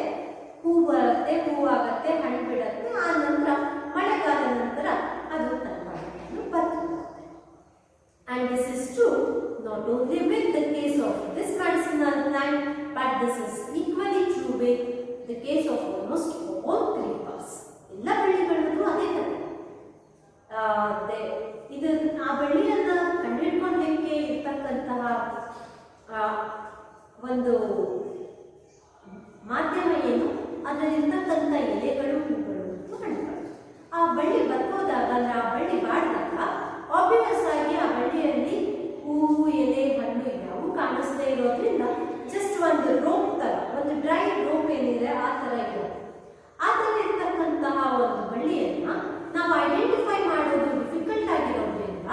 ಹೂ ಬರುತ್ತೆ, ಹೂವಾಗತ್ತೆ, ಹಣ್ಣು ಬಿಡುತ್ತೆ, ಆ ನಂತರ ಮಳೆಗಾಲ ನಂತರ ಅದು ತನ್ನ ಹಣ್ಣನ್ನು ಬರ್ತದೆ. And this is true not only with the case of this medicinal plant, but this is equally true with the case of almost all creepers. ಎಲ್ಲ ಬಳ್ಳಿಗಳಲ್ಲೂ ಅದೇ ತರ. ಇದು ಆ ಬಳ್ಳಿಯನ್ನು ಕಂಡುಹಿಡ್ಕೊಳ್ಳಲಿಕ್ಕೆ ಇರ್ತಕ್ಕಂತಹ ಒಂದು ಮಾಧ್ಯಮ ಏನು? ಅದರಲ್ಲಿರ್ತಕ್ಕಂಥ ಎಲೆಗಳು, ಹೂಗಳು ಮತ್ತು ಹಣ್ಣುಗಳು. ಆ ಬಳ್ಳಿ ಬರ್ತೋದಾಗ, ಅಂದರೆ ಆ ಬಳ್ಳಿ ಬಾಡಿದಾಗ ಆಬ್ವಿಯಸ್ ಆಗಿ ಆ ಬಳ್ಳಿಯಲ್ಲಿ ಹೂವು, ಎಲೆ, ಹಣ್ಣು ಇವು ಕಾಣಿಸದೇ ಇರೋದ್ರಿಂದ ಜಸ್ಟ್ ಒಂದು ರೋಪ್ ಥರ, ಒಂದು ಡ್ರೈ ರೋಪ್ ಏನಿದೆ ಆ ಥರ ಇರುತ್ತೆ. ಆ ಥರ ಇರ್ತಕ್ಕಂತಹ ಒಂದು ಬಳ್ಳಿಯನ್ನು ನಾವು ಐಡೆಂಟಿಫೈ ಮಾಡೋದು ಡಿಫಿಕಲ್ಟ್ ಆಗಿರೋದ್ರಿಂದ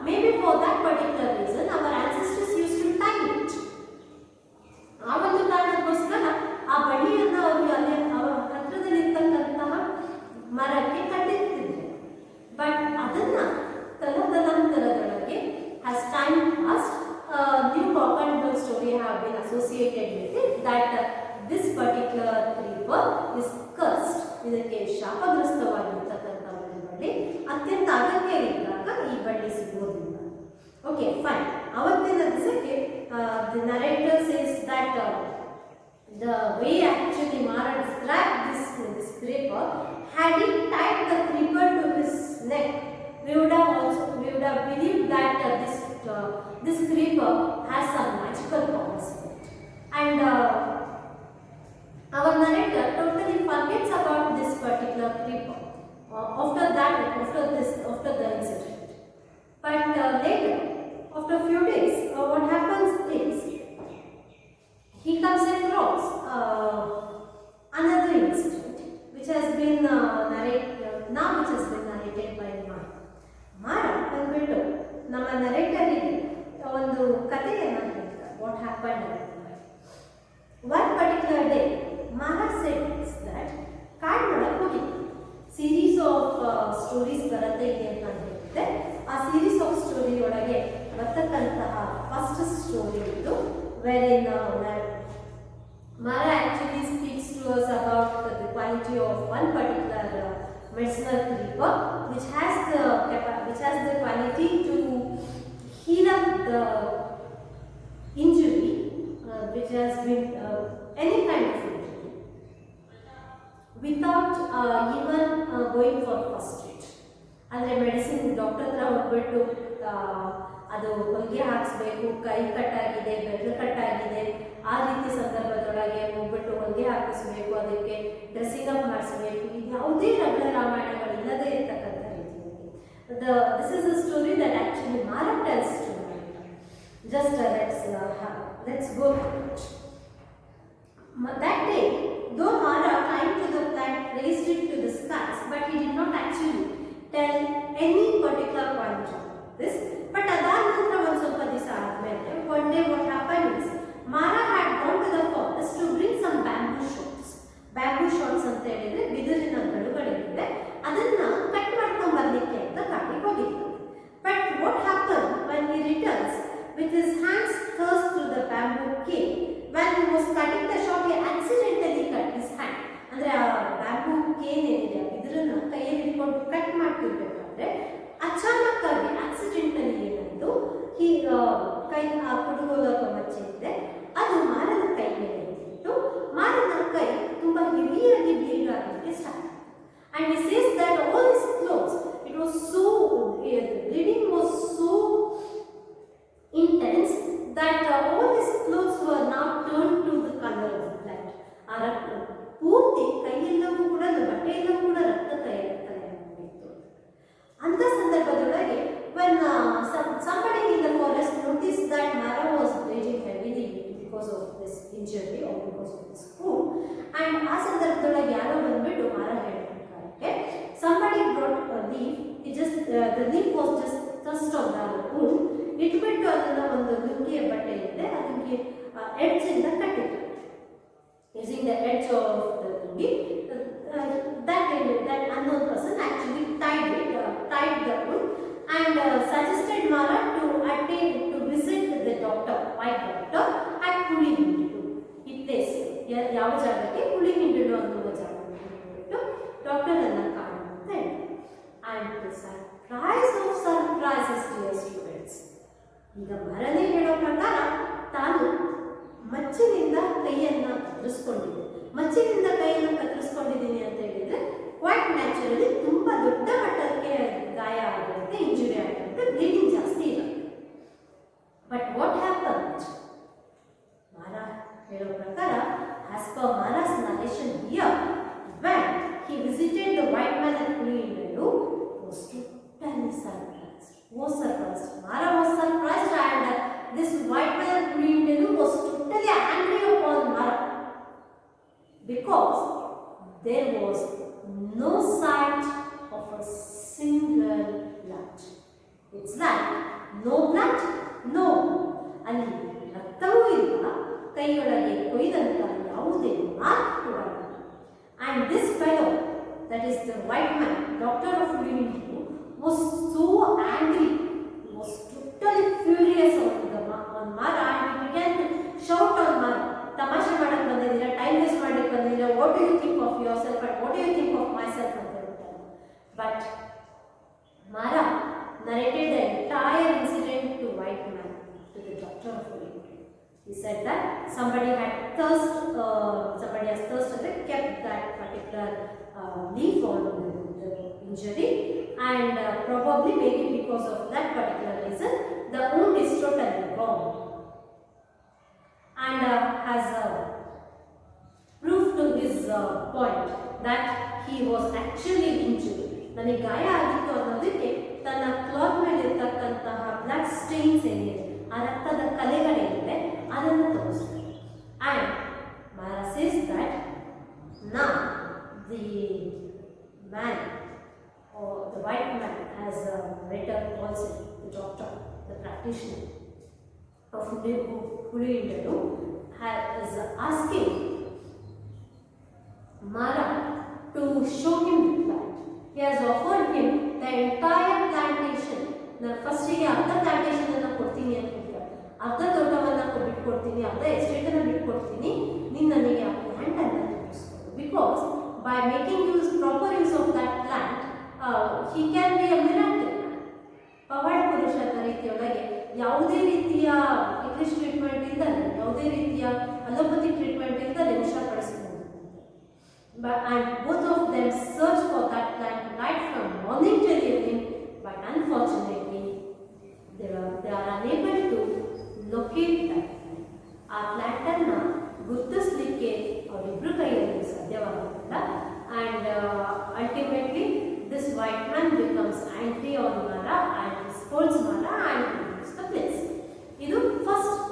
may be for that particular reason our ancestors use to tie it. ಆ ಒಂದು ಕಾರಣಕ್ಕೋಸ್ಕರ ಆ ಬಳ್ಳಿಯನ್ನು ಅವರು ಅಲ್ಲಿ ಅವರ ಹತ್ತಿರದಲ್ಲಿರ್ತಕ್ಕಂತಹ ಮರಕ್ಕೆ ಕಟ್ಟಿರ್ತಿದ್ರು. ಬಟ್ ಅದನ್ನು ತಲತಲಾಂತರದೊಳಗೆ as time passed, new cockle story have been associated with it that this particular creeper is cursed. ಇದಕ್ಕೆ ಶಾಪಗ್ರಸ್ತವಾಗಿರ್ತಕ್ಕಂಥ ಒಂದು ಬಳ್ಳಿ, ಅತ್ಯಂತ ಅಗತ್ಯ ಇದ್ದಾಗ ಈ ಬಳ್ಳಿ ಸಿಗೋದಿಲ್ಲ. Okay, fine. ಅವತ್ತಿನ ದಿವಸಕ್ಕೆ the narrator says that the way actually Mara described this creeper, had he tied the creeper to his neck, we would have believed that this creeper has some magical powers in it. And our narrator totally forgets about this particular creeper after the incident. But later, after a few days, what happens is wherein Mara actually speaks to us about the quality of one particular medicinal creeper which has the quality to heal up the injury which has been any kind of injury without even going for first aid. ಅಂದರೆ medicine doctor ಹತ್ರ ಹೋಗ್ಬಿಟ್ಟು ಅದು ಹೊಲಿಗೆ ಹಾಕಿಸ್ಬೇಕು, ಕೈ ಕಟ್ಟಾಗಿದೆ, ಬೆರಳು ಕಟ್ಟಾಗಿದೆ, ಆ ರೀತಿ ಸಂದರ್ಭದೊಳಗೆ ಹೋಗ್ಬಿಟ್ಟು ಹೊಲಿಗೆ ಹಾಕಿಸ್ಬೇಕು, ಅದಕ್ಕೆ ಡ್ರೆಸ್ಸಿಂಗ್ ಅಪ್ ಮಾಡಿಸ್ಬೇಕು, ಇದು ಯಾವುದೇ ರಗಡ ರಾಮಾಯಣಗಳಿಲ್ಲದೆ ಇರ್ತಕ್ಕಂಥ ರೀತಿಯಲ್ಲಿ this is a story that actually Mara tells to me. Just let's go to it. That day, though Mara climbed to the plant, raised it to the skies, but he did not actually tell any particular point of this. But adar nanತರ ಒಂದು ಸ್ವಲ್ಪ ದಿವಸ ಆದ್ಮೇಲೆ one day what happened is Mara had gone to the forest to bring some bamboo shoots. Bamboo shoots ಅಂತ ಹೇಳಿದ್ರೆ ಬಿದಿರಿನ ಗಡುಗಳಿವೆ, ಅದನ್ನ cut ಮಾಡ್ಕೊಂಡು ಬರ್ಲಿಕ್ಕೆ ಅಂತ ಕಾಡಿಗೆ ಹೋಗಿತ್ತು. But what happened when he returns with his hands thrust through the bamboo cane? When he was cutting the shoot, he accidentally cut his hand. ಅಂದ್ರೆ ಆ ಬ್ಯಾಂಬೂ ಕೇನ್ ಏನಿದೆ ಬಿದಿರನ್ನ ಕೈಯಲ್ಲಿ ಇಟ್ಕೊಂಡು ಕಟ್ ಮಾಡ್ತಿರ್ಬೇಕಾದ್ರೆ ಅಚಾನಕ್ ಆಗಿ ಆಕ್ಸಿಡೆಂಟಲಿ ಏನಾಯ್ತು, ಈ ಕೈ ಆ ಕುಡುಗೋಲಕ ಮಚ್ಚೆ ಇದೆ ಅದು ಮಾರನ ಕೈ ಮೇಲೆ ಇತ್ತು. ಮಾರನ ಕೈ ತುಂಬಾ ಹೆವಿಯಾಗಿ ಬ್ಲೀಡ್ ಆಗಲಿಕ್ಕೆ start. And he says that all his clothes, it was so the bleeding was so intense that all his clothes were now turned to the color of blood. ಆ ರಕ್ತ ಪೂರ್ತಿ ಕೈಯೆಲ್ಲವೂ ಕೂಡ ಬಟ್ಟೆ ಎಲ್ಲವೂ ಕೂಡ ರಕ್ತ ತಯಾರಾಗಿತ್ತು. ಅಂತ ಸಂದರ್ಭದೊಳಗೆ when somebody in the forest noticed that Mara was bleeding heavily because of this injury or because of this wound, and ಆ ಸಂದರ್ಭದೊಳಗೆ ಯಾರೋ ಬಂದ್ಬಿಟ್ಟು ಮಾರ ಹೇಳ್ಬೇಕಾದ್ರೆ somebody brought a leaf, the leaf was just thrust on the wound, ಇಟ್ಬಿಟ್ಟು ಅದನ್ನ ಒಂದು ಲುಂಗಿಯ ಬಟ್ಟೆ ಇದೆ ಅದಕ್ಕೆ ಎಡ್ಜ್ ಇಂದ ಕಟ್ಟಿದ್ರು. Using the edge of the lungi, that unknown person actually tied the wound and suggested Mara to visit the doctor, white doctor at Pulihindu. ಈ place ಯಾವ ಜಾಗಕ್ಕೆ Pulihindu ಅನ್ನುವ ಜಾಗಕ್ಕೆ ಹೋಗ್ಬಿಟ್ಟು ಡಾಕ್ಟರ್ ಅನ್ನ ಕಾಣುವಂತ ಹೇಳಿ. And the surprise of surprises, dear students, ಈಗ ಮರನೇ ಹೇಳೋ ಪ್ರಕಾರ ತಾನು ಮಚ್ಚಿನಿಂದ ಕೈಯನ್ನು ಕತ್ತರಿಸ್ಕೊಂಡಿದ್ದೆ. ಮಚ್ಚಿನಿಂದ ಕೈಯನ್ನು ಕತ್ತರಿಸ್ಕೊಂಡಿದ್ದೀನಿ ಅಂತ ಹೇಳಿದ್ರೆ ಕ್ವೈಟ್ ನ್ಯಾಚುರಲಿ ತುಂಬ ದೊಡ್ಡ ಮಟ್ಟಕ್ಕೆ ಗಾಯ ಆಗಿರುತ್ತೆ, ಇಂಜುರಿ ಆಗಿರುತ್ತೆ, ಬ್ಲೀಡಿಂಗ್ ಜಾಸ್ತಿ ಇಲ್ಲ. But what happened? ಮಾರಾ ಹೇಳೋ ಪ್ರಕಾರ as per Mara's narration here, when he visited the white man at Pulihindu, was totally surprised. Mara was surprised, and this white man at Pulihindu was totally angry upon Mara because there was no sight of a single blood. It's like no blood, no. ಅಲ್ಲಿ ರಕ್ತವೂ ಇಲ್ಲ, ಕೈಯೊಳಗೆ ಕೊಯ್ದಂತ ಯಾವುದೇ mark ಕೂಡ ಇಲ್ಲ. And this fellow, that is the white man, doctor of Pulihindu, was so angry. He was totally furious on Mara, and he began to shout on Mara. ತಮಾಷೆ ಮಾಡಕ್ಕೆ ಬಂದಿದ್ದೀರಾ, time waste ಮಾಡಲಿಕ್ಕೆ ಬಂದಿದ್ದೀರಾ, what do you think of yourself and what do you think of myself ಅಂತ ಹೇಳ್ತಾರೆ. But Mara narrated the entire incident to white man, to the doctor of Pulihindu. He said that somebody has thirst and kept that particular leaf on the injury, and probably maybe because of that particular reason the wound is totally gone, and has proved to his point that he was actually injured. ನನಗೆ ಗಾಯ ಆಗಿತ್ತು ಅನ್ನೋದಕ್ಕೆ ತನ್ನ cloth ಮೇಲೆ ಇರ್ತಕ್ಕಂತಹ blood stains ಏನಿದೆ, ಆ ರಕ್ತದ ಕಲೆಗಳೇನಿದೆ ಅದನ್ನು ತೋರಿಸ್ತಾರೆ. And Mara says that now the man or the white man has later also the doctor, the practitioner of Pulihindu is asking Mara to show him the plant. He has offered him the entire plantation. ನಾನು ಫಸ್ಟಿಗೆ ಅರ್ಧ plantation ಅನ್ನು ಕೊಡ್ತೀನಿ ಅಂತ ಹೇಳ್ತಾರೆ, ಅರ್ಧ ತೋಟವನ್ನು ಬಿಟ್ಕೊಡ್ತೀನಿ ಬಿಟ್ಕೊಡ್ತೀನಿ, ಯಾವುದೇ ಎಸ್ಟೇಟನ್ನು ಬಿಟ್ಕೊಡ್ತೀನಿ, ನೀನು ನನಗೆ ಆ ಪ್ಲ್ಯಾಂಟನ್ನು ತೋರಿಸ್ಕೊಡು. Because by making proper use of that plant he can be a miracle. ಪವಾಡ ಪುರುಷನ ರೀತಿಯೊಳಗೆ ಯಾವುದೇ ರೀತಿಯ ಇಂಗ್ಲಿಷ್ ಟ್ರೀಟ್ಮೆಂಟ್ ಇಲ್ಲದೆ, ಯಾವುದೇ ರೀತಿಯ ಅಲೋಪತಿ ಟ್ರೀಟ್ಮೆಂಟ್ ಇಲ್ಲದೆ ಹುಷಾರ್ಪಡಿಸ್ಬೋದು. And both of them search for that plant right from morning till evening, but unfortunately they are unable to locate that plant. ಆ plant ಅನ್ನ ಗುರುತಿಸಲಿಕ್ಕೆ ಅವರಿಬ್ಬರು ಕೈಯಲ್ಲಿ ಸಾಧ್ಯವಾಗುತ್ತಿಲ್ಲ. And ultimately this white man becomes angry on Mara and scolds Mara and leaves the place. ಇದು first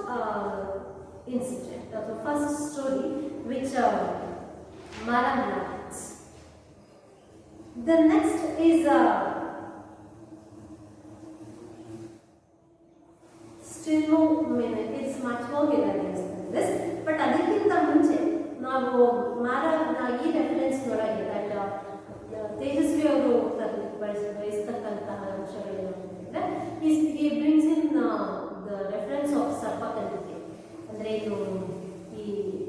incident ಅಥವಾ first story which Mara narrates. The next is still more, it's much more hilarious than this. But ಅದಕ್ಕಿಂತ ಮುಂಚೆ ನಾವು ಈ reference ಒಳಗೆ that Tejasvi ಅವರು ಬಯಸ್ತಕ್ಕಂತಹ ಅಂಶಗಳೇನು ಅಂತಂದರೆ, ಈ brings in the reference of sarpakalike. ಅಂದರೆ ಇದು ಈ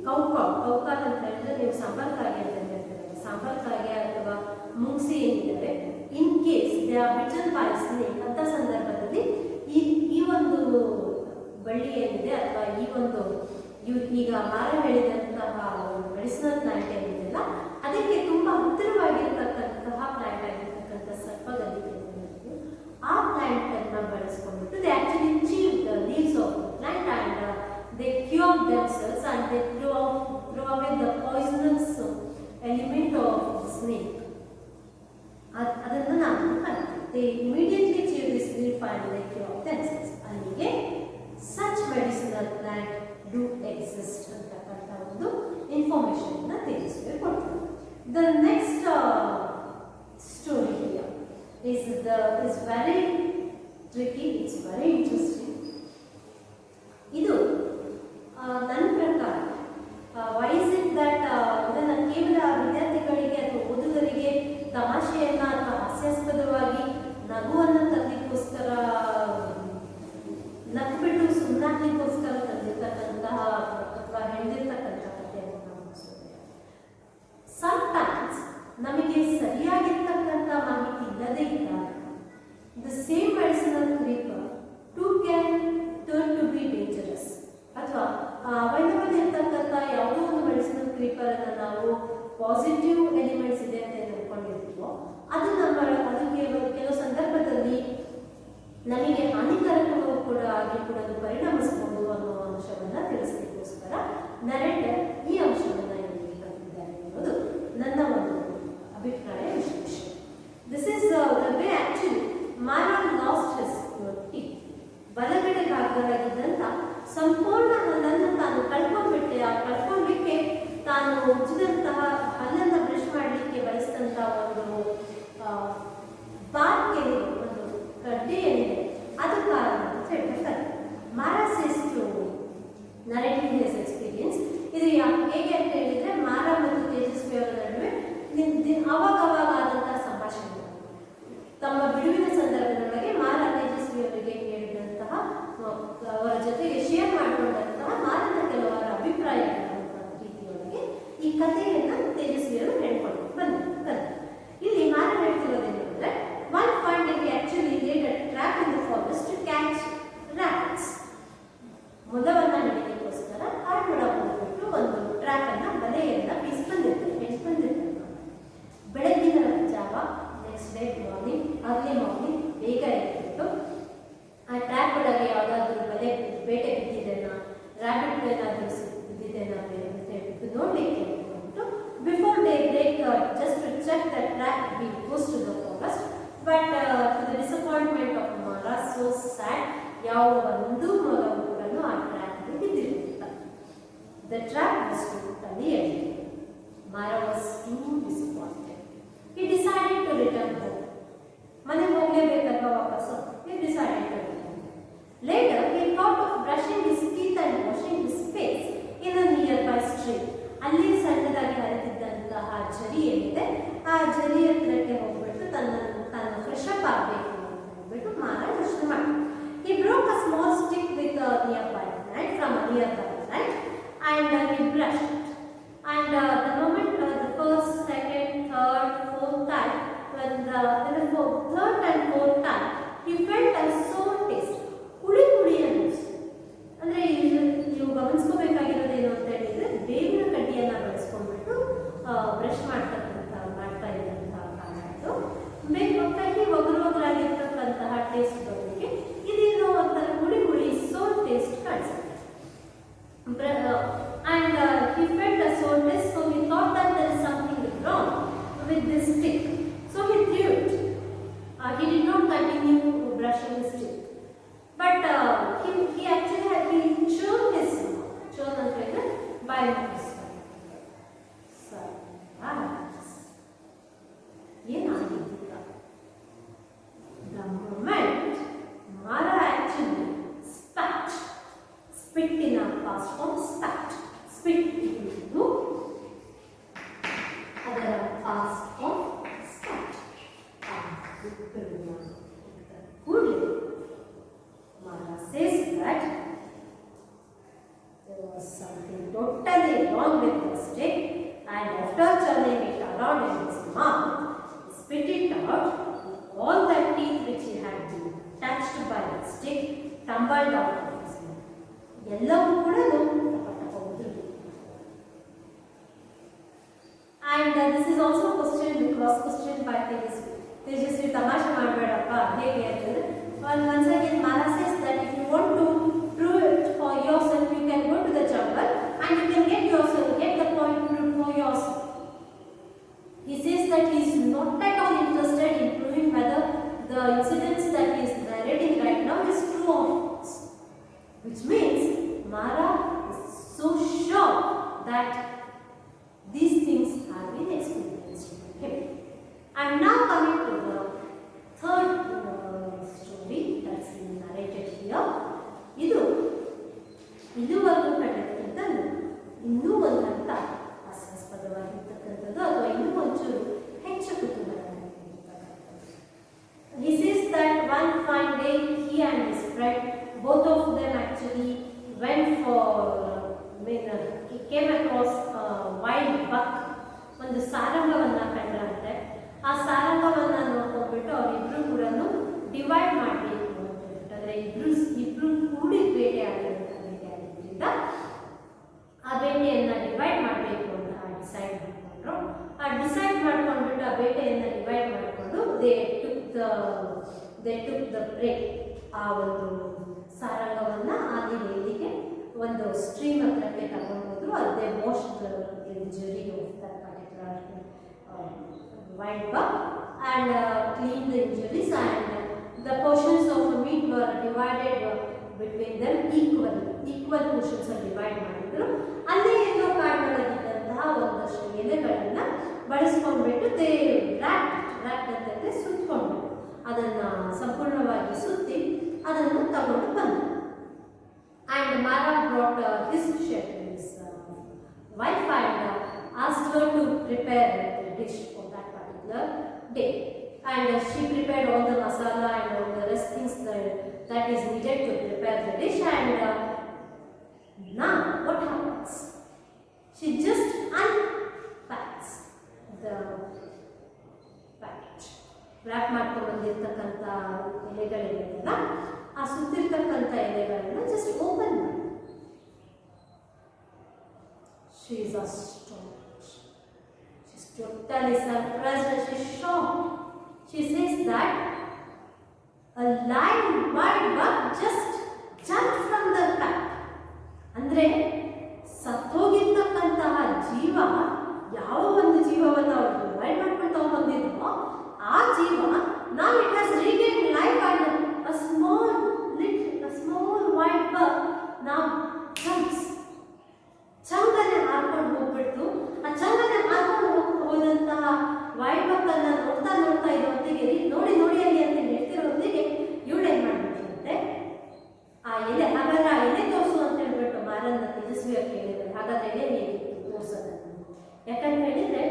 ಕೌಕಾಲ್ ಅಂತ ಹೇಳಿದ್ರೆ ನೀವು ಸಾಂಬಾರ್ಕಾಗೆ ಅಂತ ಹೇಳ್ತಾರೆ. ಸಾಂಬಾರ್ಕಾಗೆ ಅಥವಾ ಮುಂಗ್ಸಿ ಏನಿದ್ದಾರೆ, in case they are beaten by snake ಅಂತ ಸಂದರ್ಭದಲ್ಲಿ ಈ ಒಂದು ಬಳ್ಳಿ ಏನಿದೆ ಅಥವಾ ಈ ಒಂದು ಈಗ ಮಾರ ಹೇಳಿದಂತಹ ಮೆಡಿಸಿನಲ್ ಪ್ಲಾಂಟ್ ಏನಿದೆಯಲ್ಲ, ಅದಕ್ಕೆ ತುಂಬ ಹತ್ತಿರವಾಗಿರ್ತಕ್ಕಂತಹ ಪ್ಲಾಂಟ್ ಆಗಿರ್ತಕ್ಕಂಥ ಸರ್ಪಗಲಿಕೆ ಆ ಪ್ಲಾಂಟ್ ಅನ್ನು ಬಳಸ್ಕೊಂಡ್ಬಿಟ್ಟು they actually chew the leaves of the plant and they cure themselves and they throw away the poisonous element of the snake. ಅದನ್ನು ನಾನು ಕಲಿತೆ. They immediately chew this leaf and they cure themselves. ಅಲ್ಲಿಗೆ such medicinal plant do exist ಅಂತಕ್ಕಂಥ ಒಂದು information ಅನ್ನು ತಿಳಿಸಿ ಕೊಡ್ತಾರೆ. The next story here is very tricky. It's very interesting. ಇದು ನನ್ನ ಪ್ರಕಾರ ವೈ ಇಸ್ ಇಟ್ ದಟ್ ಇದನ್ನು ಕೇವಲ ವಿದ್ಯಾರ್ಥಿಗಳಿಗೆ ಅಥವಾ ಓದುಗರಿಗೆ ತಮಾಷೆಯನ್ನ ಅಥವಾ ಹಾಸ್ಯಾಸ್ಪದವಾಗಿ ನಗುವನ್ನು ತರಲಿಕ್ಕೋಸ್ಕರ ನಕ್ಬಿಟ್ಟು ಸುಮ್ಮನಾಗ್ಲಿಕ್ಕೋಸ್ಕರ ತಂದಿರ್ತಕ್ಕಂತಹ ಅಥವಾ ಹೇಳಿರ್ತಕ್ಕಂಥ ಕಥೆಯನ್ನು ನಾವು ಸಮ್ಟೈಮ್ಸ್ ನಮಗೆ ಸರಿಯಾಗಿರ್ತಕ್ಕಂಥ ಮಾಹಿತಿ ಇಲ್ಲದೇ ಇದ್ದಾಗ the same medicinal creeper to can turn to be dangerous. ಅಥವಾ ಅವೈಲಬಲ್ ಇರ್ತಕ್ಕಂಥ ಯಾವುದೋ ಒಂದು ಮೆಡಿಸಿನಲ್ ಕ್ರೀಪರ್ ಅನ್ನು ನಾವು ಪಾಸಿಟಿವ್ ಎಲಿಮೆಂಟ್ಸ್ ಇದೆ ಅಂತ ಅಂದ್ಕೊಂಡಿರ್ತೀವೋ ಅದು ಕೆಲವು ಸಂದರ್ಭದಲ್ಲಿ ನಮಗೆ ಹಾನಿಕಾರಕವೂ ಕೂಡ ಆಗಿ ಕೂಡ ಅದು ಪರಿಣಮಿಸಬಹುದು ಅನ್ನೋ ಅಂಶವನ್ನು ತಿಳಿಸಲಿಕ್ಕೋಸ್ಕರ ನರೇಟರ್ ಈ ಅಂಶವನ್ನು ಇಲ್ಲಿ ತಂದಿದ್ದಾರೆ ಅನ್ನೋದು ನನ್ನ ಒಂದು ಅಭಿಪ್ರಾಯ ವಿಶ್ಲೇಷಣೆ. This is the way actually ಮಾರಾ ಲಾಸ್ಟ್ ಹಿಸ್ ಟೀತ್. ಬಲಗಡೆ ಭಾಗದೊಳಗಿದ್ದಂಥ ಸಂಪೂರ್ಣ ಹಲ್ಲನ್ನು ತಾನು ಕಳ್ಕೊಂಡ್ಬಿಟ್ಟೆ. ಆ ಕಳ್ಕೊಂಡ್ಲಿಕ್ಕೆ ತಾನು ಉಜ್ಜಿದಂತಹ ಹಲ್ಲನ್ನು ಬ್ರಷ್ ಮಾಡಲಿಕ್ಕೆ ಬಳಸಿದಂತಹ ಒಂದು ಬಾರ್ಕ್ ಏನಿದೆ, ಒಂದು ಕಡ್ಡಿ ಏನಿದೆ, ಅದು ಕಾರಣ ಅಂತ ಹೇಳ್ತಾರೆ. Mara says to narrating his experience. ಇದು ಹೇಗೆ ಅಂತ ಹೇಳಿದ್ರೆ, ಮಾರಾ ಮತ್ತು ತೇಜಸ್ವಿ ಅವರ ನಡುವೆ ಅವಾಗ ಆದಂತಹ ಸಂಭಾಷಣೆ ತಮ್ಮ ಬಿಡುವಿನ ಸಂದರ್ಭದೊಳಗೆ ಮಾರಾ ತೇಜಸ್ವಿ ಅವರಿಗೆ ಹೇಳಿದಂತಹ ಅವರ ಜೊತೆಗೆ ಶೇರ್ ಮಾಡಿಕೊಂಡಂತಹ ಮಾರನ ಕೆಲವರ ಅಭಿಪ್ರಾಯಗಳಂತಹ ರೀತಿಯೊಳಗೆ ಈ ಕಥೆಯನ್ನು ತೇಜಸ್ವಿಯವರು ಹೇಳ್ಕೊಂಡು ಬಂದಿದ್ದಾರೆ. ಇಲ್ಲಿ ಮಾರ ಹೇಳ್ತಿರೋದೇನೆಂದ್ರೆ, one fine day he actually laid a trap in the forest to catch rabbits. ಮೊಲವನ್ನು ಹಿಡಿಯಲಿಕ್ಕೋಸ್ಕರ ಕಾಡಿನೊಳಗೆ ಹೋಗ್ಬಿಟ್ಟು ಒಂದು ಟ್ರ್ಯಾಪ್ ಅನ್ನ ಬಲೆಯನ್ನ ಬೀಸ್ಕೊಂಡಿರ್ತಾರೆ. ಬೆಳಗಿನ ಜಾವ ನೆಕ್ಸ್ಟ್ ಡೇ ಅರ್ಲಿ ಮಾರ್ನಿಂಗ್ ಬೇಗ ಎದ್ಬಿಟ್ಟು ಆ ಟ್ರ್ಯಾಪ್ ಒಳಗೆ ಯಾವುದಾದ್ರೂ ಬೇಟೆ ಬಿದ್ದಿದ್ದೇನಾ, ರ್ಯಾಬಿಟ್ ಏನಾದರೂ ಬಿದ್ದಿದ್ದೇನಾ ಅಂತ ಹೇಳ್ಬಿಟ್ಟು ನೋಡ್ಲಿಕ್ಕೆ ಹೇಳ್ಬಿಟ್ಟು before day break just to check the trap he goes to the forest, but to the disappointment of Mara, so sad, ಯಾವ ಒಂದು ಮೊಲವು ಕೂಡ ಆ trap ಬಿದ್ದಿರಲಿಲ್ಲ. The trap was totally empty. Mara was too disappointed. He decided to return home. ಮನೆಗೆ ಹೋಗಲೇಬೇಕಲ್ವಾ ವಾಪಸ್ಸು. He decided to return. Later, he thought of brushing his teeth and washing his face in a nearby stream. ಅಲ್ಲಿ ಸಣ್ಣದಾಗಿ ಹರಿತಿದ್ದಂತಹ ಝರಿ ಏನಿದೆ, ಆ ಝರಿ ಹತ್ರಕ್ಕೆ ಹೋಗ್ಬಿಟ್ಟು ತನ್ನ fresh up ಆಗಬೇಕು ಅಂತ ಹೇಳ್ಬಿಟ್ಟು ಮಾರ ಯೋಚನೆ ಮಾಡಿ. He broke a small stick with a nearby plant from a nearby plant and he brushed it. And the moment the first, second, third, fourth time, when the third and fourth time, he felt a sour taste. ಹುಳಿ ಹುಳಿ ಅನ್ನಿಸ್ತು. ಅಂದರೆ ನೀವು ಗಮನಿಸ್ಕೋಬೇಕಾಗಿರೋದೇನು ಅಂತ ಹೇಳಿದರೆ, ಬೇವಿನ ಕಡ್ಡಿಯನ್ನು ಬಳಸ್ಕೊಂಡ್ಬಿಟ್ಟು brush ಮಾಡ್ತಾ ಇದ್ದಂತಹ ಕಾರಣ ಇದು. ಕೈಗೆ ಒಗರಾಗಿರ್ತಕ್ಕಂತಹ ಟೇಸ್ಟ್ ಬರೋದಕ್ಕೆ ಇದೇನೋ ಒಂಥರ ಹುಳಿ ಹುಳಿ ಸೋರ್ ಟೇಸ್ಟ್ ಕಾಣಿಸುತ್ತೆ. And he felt a soreness, so he thought that there is something wrong with this stick. So he threw it. He did not continue brushing his teeth. But he actually had been chewed his by his So, the moment Mara actually spit in a past form, spit into other past form, spat. Mara says that there was something totally wrong with the stick, and after turning it around in his mouth, he spit it out. All the teeth which he had been touched by the stick tumbled out of his mouth. ಎಲ್ಲವೂ ಕೂಡ and this is also a question, cross question by Tejasvi ತಮಾಷೆ ಮಾಡಬೇಡಪ್ಪ ಹೇಗೆ ಅಂತಂದ್ರೆ, once again Mara says that if you want to prove it for yourself, you can go to the jungle and you can get the point for yourself. He says that he is not at all interested in proving whether the incidents that he is narrating right now is true or false, which means Mara is so sure that these things have been experienced with him. And now coming to the third story that's been narrated here. ಇದುವರೆಗೂ ಕಂಡಕ್ಕಿಂತ ಇನ್ನೂ ಒಂದು ಹಂತ ಹಾಸ್ಯಾಸ್ಪದವಾಗಿರ್ತಕ್ಕಂಥದ್ದು ಅಥವಾ ಇನ್ನೂ ಒಂಚೂರು ಹೆಚ್ಚು ಕುತೂಹಲವಾಗಿರ್ತಕ್ಕಂಥದ್ದು. He says that one fine day he and his friend, both of them actually went for he came across a wild buck. ಒಂದು ಸಾರಂಗವನ್ನು ಕಂಡ್ರಂತೆ. ಆ ಸಾರಂಗವನ್ನು ನೋಡ್ಕೊಂಡ್ಬಿಟ್ಟು ಅವರಿಬ್ರು ಕೂಡ ಡಿವೈಡ್ ಮಾಡಬೇಕು ಅಂತ ಹೇಳ್ಬಿಟ್ಟು, ಅಂದರೆ ಇಬ್ರು ಕೂಡಿ ಬೇಟೆ ಆಗಿದ್ದರಿಂದ ಆ ಬೇಟೆಯನ್ನು ಡಿವೈಡ್ ಮಾಡಬೇಕು ಅಂತ ಡಿಸೈಡ್ ಮಾಡಿಕೊಂಡ್ರು. ಆ ಡಿಸೈಡ್ ಮಾಡ್ಕೊಂಡ್ಬಿಟ್ಟು ಆ ಬೇಟೆಯನ್ನು ಡಿವೈಡ್ ಮಾಡಿಕೊಂಡು ದೇ ಟುಕ್ ದ ಬ್ರೇಕ್. ಆ ಒಂದು ಸಾರಂಗವನ್ನು ಎಲ್ಲಿಗೆ ಒಂದು ಸ್ಟ್ರೀಮ್ ಹತ್ರಕ್ಕೆ ತಗೊಂಡು ಹೋದ್ರು. ಅದೇ most injury of that particular wild buck and cleaned the injuries, and the portions of the meat were divided between them equal portions are divided ಮಾಡಿದ್ರು. ಅಲ್ಲೇ ಏನೋ ಕಾರಣವಾಗಿದ್ದಂತಹ ಒಂದಷ್ಟು ಎಲೆಗಳನ್ನ ಬಳಸ್ಕೊಂಡ್ಬಿಟ್ಟು ರ್ಯಾಟ್ ಅಂತಂದ್ರೆ ಸುತ್ತಕೊಂಡು ಅದನ್ನ ಸಂಪೂರ್ಣವಾಗಿ ಸುತ್ತಿ ಅದನ್ನು ತಗೊಂಡು ಬಂದರು. And Mara brought his chef, his wife, and asked her to prepare the dish for that particular day. And she prepared all the masala and all the rest things that is needed to prepare the dish. And now what happens? She just unpacks the package. Wrap ಮಾಡ್ಕೊಂಡು ಬಂದಿರತಕ್ಕಂಥ ಎಲೆಗಳಿಗೆಲ್ಲ ಆ ಸುತ್ತಿರ್ತಕ್ಕಂಥ ಎಲೆಗಳನ್ನ just open ಮಾಡಿ. She is astonished. She is totally surprised and she is shocked. She says that a live wild buck just jumped from the pack. ಅಂದ್ರೆ ಸತ್ತೋಗಿರ್ತಕ್ಕಂತಹ ಜೀವ, ಯಾವ ಒಂದು ಜೀವವನ್ನು ಅವರು ಡಿವೈಡ್ ಮಾಡ್ಕೊಂಡು ತಗೊಂಡ್ಬಂದಿದ್ರೋ ಆ ಜೀವ now it has regained life, and a small white bug now jumps. ಚಂಗನೆ ಹಾಕೊಂಡು ಹೋಗ್ಬಿಟ್ಟು ಆ ಚಂಗನೆ ಹಾಕೊಂಡು ಹೋದಂತಹ ವೈಟ್ ಬಗ್ ಅನ್ನ ನೋಡ್ತಾ ಇರೋ ಹೊತ್ತಿಗೆ ನೋಡಿ ಅಲ್ಲಿ ಅಂತ ಹೇಳ್ತಿರೋ ಹೊತ್ತಿಗೆ ಇವಳು ಏನ್ ಮಾಡ್ಬಿಟ್ರಂತೆ, ಆ ಎಲೆ ಹಾಗಾದ್ರೆ ಆ ಎಲೆ ತೋರಿಸು ಅಂತ ಹೇಳ್ಬಿಟ್ಟು ಮಾರನ್ನ ತೇಜಸ್ವಿಯಾಗಿ ಕೇಳಿದ್ರೆ, ಹಾಗಾದ್ರೆ ಎಲೆ ಹೇಗಿತ್ತು ತೋರ್ಸೋದು. ಯಾಕಂತ ಹೇಳಿದ್ರೆ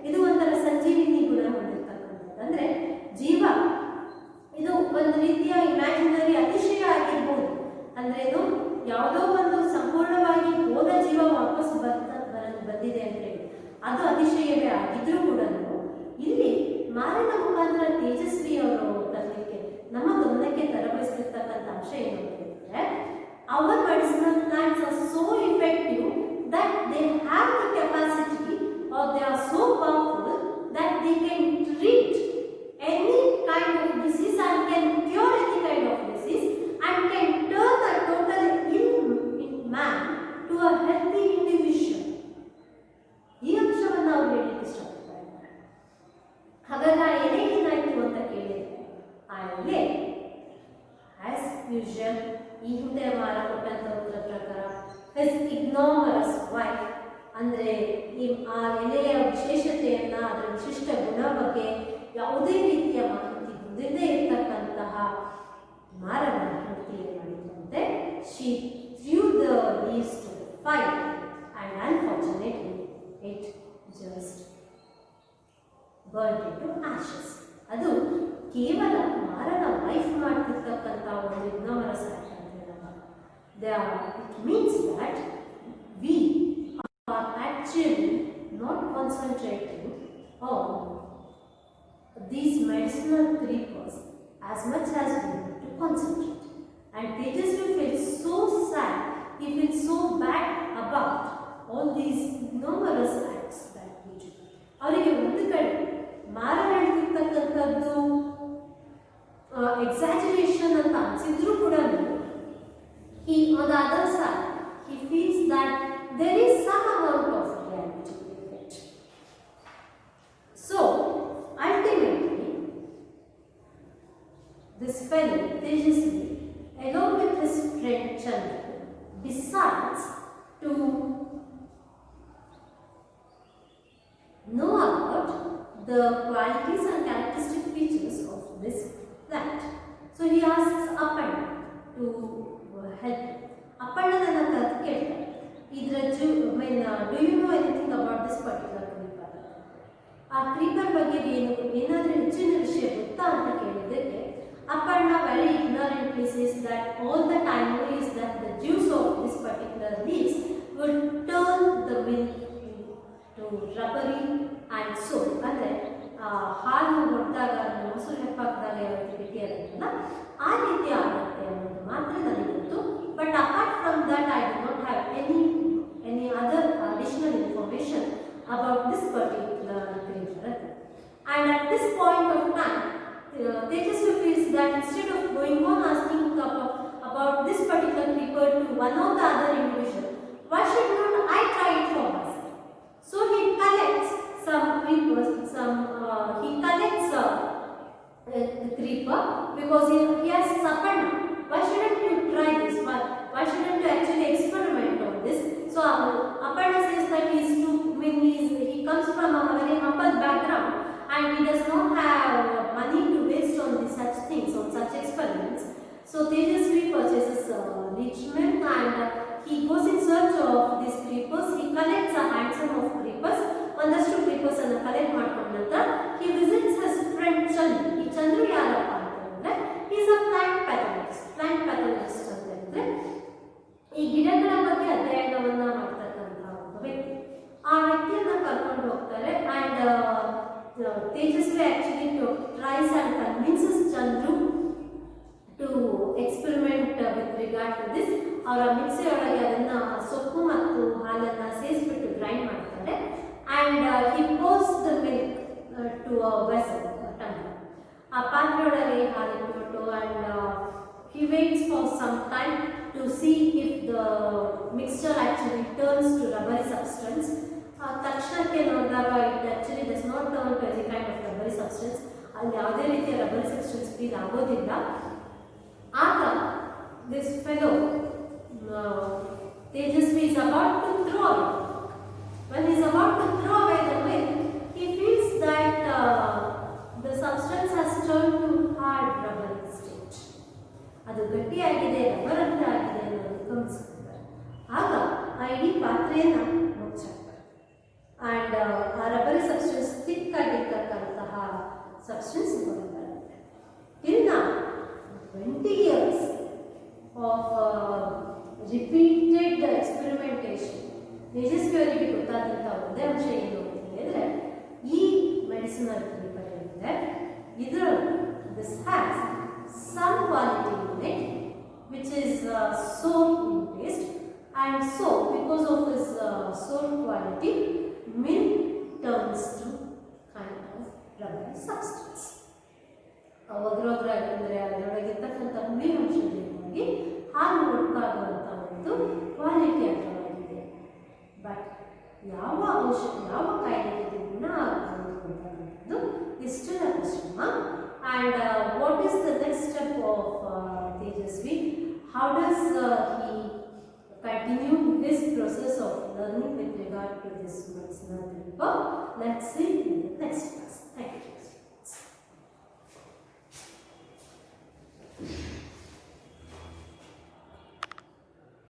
ಇದು ಒಂಥರ ಸಂಜೀವಿನಿ ಗುಣ ಹೊಂದಿರ್ತಕ್ಕಂಥದ್ದು. ಅಂದ್ರೆ ಜೀವ ಇದು ಒಂದು ರೀತಿಯ ಇಮ್ಯಾಜಿನರಿ ಅತಿಶಯ ಆಗಿರ್ಬೋದು. ಅಂದ್ರೆ ಇದು ಯಾವುದೋ ಒಂದು ಸಂಪೂರ್ಣವಾಗಿ ಹೋದ ಜೀವ ವಾಪಸ್ ಬಂದಿದೆ ಅಂತ ಹೇಳಿ ಅದು ಅತಿಶಯವೇ ಆಗಿದ್ರೂ ಕೂಡ ಇಲ್ಲಿ ಮಾರನ ಮುಖಾಂತರ ತೇಜಸ್ವಿ ಅವರು ತರಲಿಕ್ಕೆ ನಮ್ಮ ಗಮನಕ್ಕೆ ತರಬಯಸ್ತಿರ್ತಕ್ಕಂಥ ಅಂಶ ಏನು ಅಂತ ಹೇಳಿದ್ರೆ, our medicinal plants are so effective that they have the capacity or they are so powerful that they can treat any kind of disease and can cure any kind of disease and can turn a total in man to a healthy individual. ಈ ಅಂಶವನ್ನು ನಾವು ಹೇಳಲಿಕ್ಕೆ ಇಷ್ಟಪಡ್ತಾರೆ. ಹಾಗಾದ್ರೆ ಆ ಎಲೆ ಏನಾಯ್ತು ಅಂತ ಕೇಳಿದ್ರೆ, ಆ ಎಲೆ ಆಸ್ ಯೂಶುವಲ್ ಈ ಹಿಂದೆ ಮಾರ ಕೊಟ್ಟಂತ ಉತ್ತರ ಪ್ರಕಾರ ಹಿಸ್ ಇಗ್ನೋಮರಸ್ ವೈಫ್ ಅಂದರೆ ಆ ಎಲೆಯ ವಿಶೇಷತೆಯನ್ನ ಅದರ ವಿಶಿಷ್ಟ ಗುಣ ಬಗ್ಗೆ ಯಾವುದೇ ರೀತಿಯ ಮಾಹಿತಿ ಹೊಂದಿಲ್ಲದೆ ಇರ್ತಕ್ಕಂತಹ ಮಾರನ ಹೆಂಡತಿ ಏನು ಮಾಡಿದಂತೆ, she threw the leaves to the fire and unfortunately it just burn into ashes. ಅದು ಕೇವಲ ಮಾರನ ವೈಫ್ ಮಾಡ್ತಿರ್ತಕ್ಕಂಥ ಒಂದು ಇಗ್ನೋಮರಸ್ ಆಕ್ಟ್ ಅಂತ ಹೇಳಲ್ಲ. It means that we are actually not concentrating on these medicinal creepers as much as we need to concentrate. And Tejasvi feels so sad, he feels so bad about all these numerous acts that we do. ಅವರಿಗೆ ಒಂದು ಕಡೆ ಮಾರ ಹೇಳ್ತಿರ್ತಕ್ಕಂಥದ್ದು exaggeration ಅಂತ ಅನಿಸಿದ್ರು ಕೂಡ he on the other side he feels that there is some amount of reality in it. So ultimately this fellow Tejasvi along with his friend Chandra decides to know about the qualities and characteristic features of this plant. So he asks Appanna to help. Appannana ಕೇಳ್ತಾರೆ, ಇದರ do you know anything about this particular creeper? ಆ creeper ಬಗ್ಗೆ ಏನಾದರೂ ಹೆಚ್ಚಿನ ವಿಷಯ ಗೊತ್ತಾ ಅಂತ ಕೇಳಿದ್ದಕ್ಕೆ Appanna very ignorantly says that all that I know is that the juice of this particular leaves would turn the milk to rubbery and soap. ಅಂದರೆ ಹಾಲು ಹೊಡೆದಾಗ ಮೊಸರು ಹೆಪ್ಪಾಕಿದಾಗ ಯಾವ ರೀತಿ ಇರುತ್ತಲ್ಲ ಆ ರೀತಿ ಆಗುತ್ತೆ ಅನ್ನೋದು ಮಾತ್ರ ನನಗೆ ಗೊತ್ತು. But apart from that I do not have any other additional information about this particular creature. And at this point of time, Tejasvi feels that instead of going on asking about this particular creeper to one of the other individual, why should not I try it for myself? So he collects some creepers, he collects a creeper because he has Appanna. Why shouldn't you try this? Why shouldn't you actually experiment on this? So Appanna says that he comes from a very humble background and he does not have money to waste on such things, on such experiments. So Tejasvi purchases leech milk and he goes in search of these creepers. He collects a handful of creepers. ಒಂದಷ್ಟು creepers ಅನ್ನು collect ಮಾಡ್ಕೊಂಡ ನಂತರ he visits his friend Chandru. ಈ ಚಂದ್ರು ಯಾರಪ್ಪ ಅಂತಂದ್ರೆ he is a plant pathologist ಅಂತ ಹೇಳಿದ್ರೆ ಈ ಗಿಡಗಳ ಬಗ್ಗೆ ಅಧ್ಯಯನವನ್ನ ಮಾಡ್ತಕ್ಕಂಥ ಒಬ್ಬ ವ್ಯಕ್ತಿ. ಆ ವ್ಯಕ್ತಿಯನ್ನ ಕರ್ಕೊಂಡು ಹೋಗ್ತಾರೆ and Tejasvi actually tries and convinces Chandru to experiment with regard to this. ಅವರ ಮಿಕ್ಸಿ ಒಳಗೆ ಅದನ್ನ ಸೊಪ್ಪು ಮತ್ತು ಹಾಲನ್ನ ಸೇರಿಸ್ಬಿಟ್ಟು ಗ್ರೈಂಡ್ ಮಾಡ್ತಾರೆ and he pours the milk to a vessel, a tumbler. ಆ ಪಾತ್ರೆಯೊಳಗೆ ಹಾಲಿಟ್ಬಿಟ್ಟು and he waits for some time to see if the mixture actually turns to rubbery substance. ತಕ್ಷಣಕ್ಕೆ ನೋಡಿದಾಗ it actually does not turn to any kind of rubbery substance. ಅಲ್ಲಿ ಯಾವುದೇ ರೀತಿಯ rubbery substance feel ಆಗೋದಿಲ್ಲ. ಆಗ this fellow Tejasvi is about to throw away. When he is about to throw away the milk, he feels that the substance has turned to hard rubber state. ಅದು ಗಟ್ಟಿಯಾಗಿದೆ, rubber ಅಂತ ಆಗಿದೆ ಅನ್ನೋದು ಗಮನಿಸ್ತಾರೆ. ಆಗ ಆ ಇಡೀ ಪಾತ್ರೆಯನ್ನು ಮುಚ್ಚಾಕ್ತಾರೆ ಆ್ಯಂಡ್ ಆ ರಬ್ಬರಿ ಸಬ್ಸ್ಟೆನ್ಸ್ ಥಿಕ್ ಆಗಿರ್ತಕ್ಕಂತಹ ಸಬ್ಸ್ಟೆನ್ಸ್ ಬರುತ್ತೆ. ಇನ್ನ 20 years of repeated experimentation Tejasvi ಅವರಿಗೆ ಗೊತ್ತಾದಂಥ ಒಂದೇ ಅಂಶ ಏನು ಅಂತ ಹೇಳಿದ್ರೆ, ಈ ಮೆಡಿಸಿನಲ್ ಪೇಪರ್ ಏನಿದೆ ಇದರಲ್ಲಿ this has some quality in it which is soap in paste, and so because of this soap quality, milk turns to kind of rubbery substance. ಒಗ್ರೊಗ್ರಾಗಿದ್ದರೆ ಅದರೊಳಗಿರ್ತಕ್ಕಂಥ ಹುಳಿ ಅಂಶದಿಂದಾಗಿ ಹಾಲು ಒಡ್ಕಾಗುವಂಥ ಒಂದು ಕ್ವಾಲಿಟಿ ಅದರೊಳಗಿದೆ. ಬಟ್ ಯಾವ ಕಾಯಿಲೆಗೆ ಗುಣ ಆಗುವಂಥದ್ದು ಇಷ್ಟರ ಪ್ರಶ್ನ. And what is the next step of Tejasvi? How does he continue his process of learning with regard to this medicinal paper? Let's see in the next class.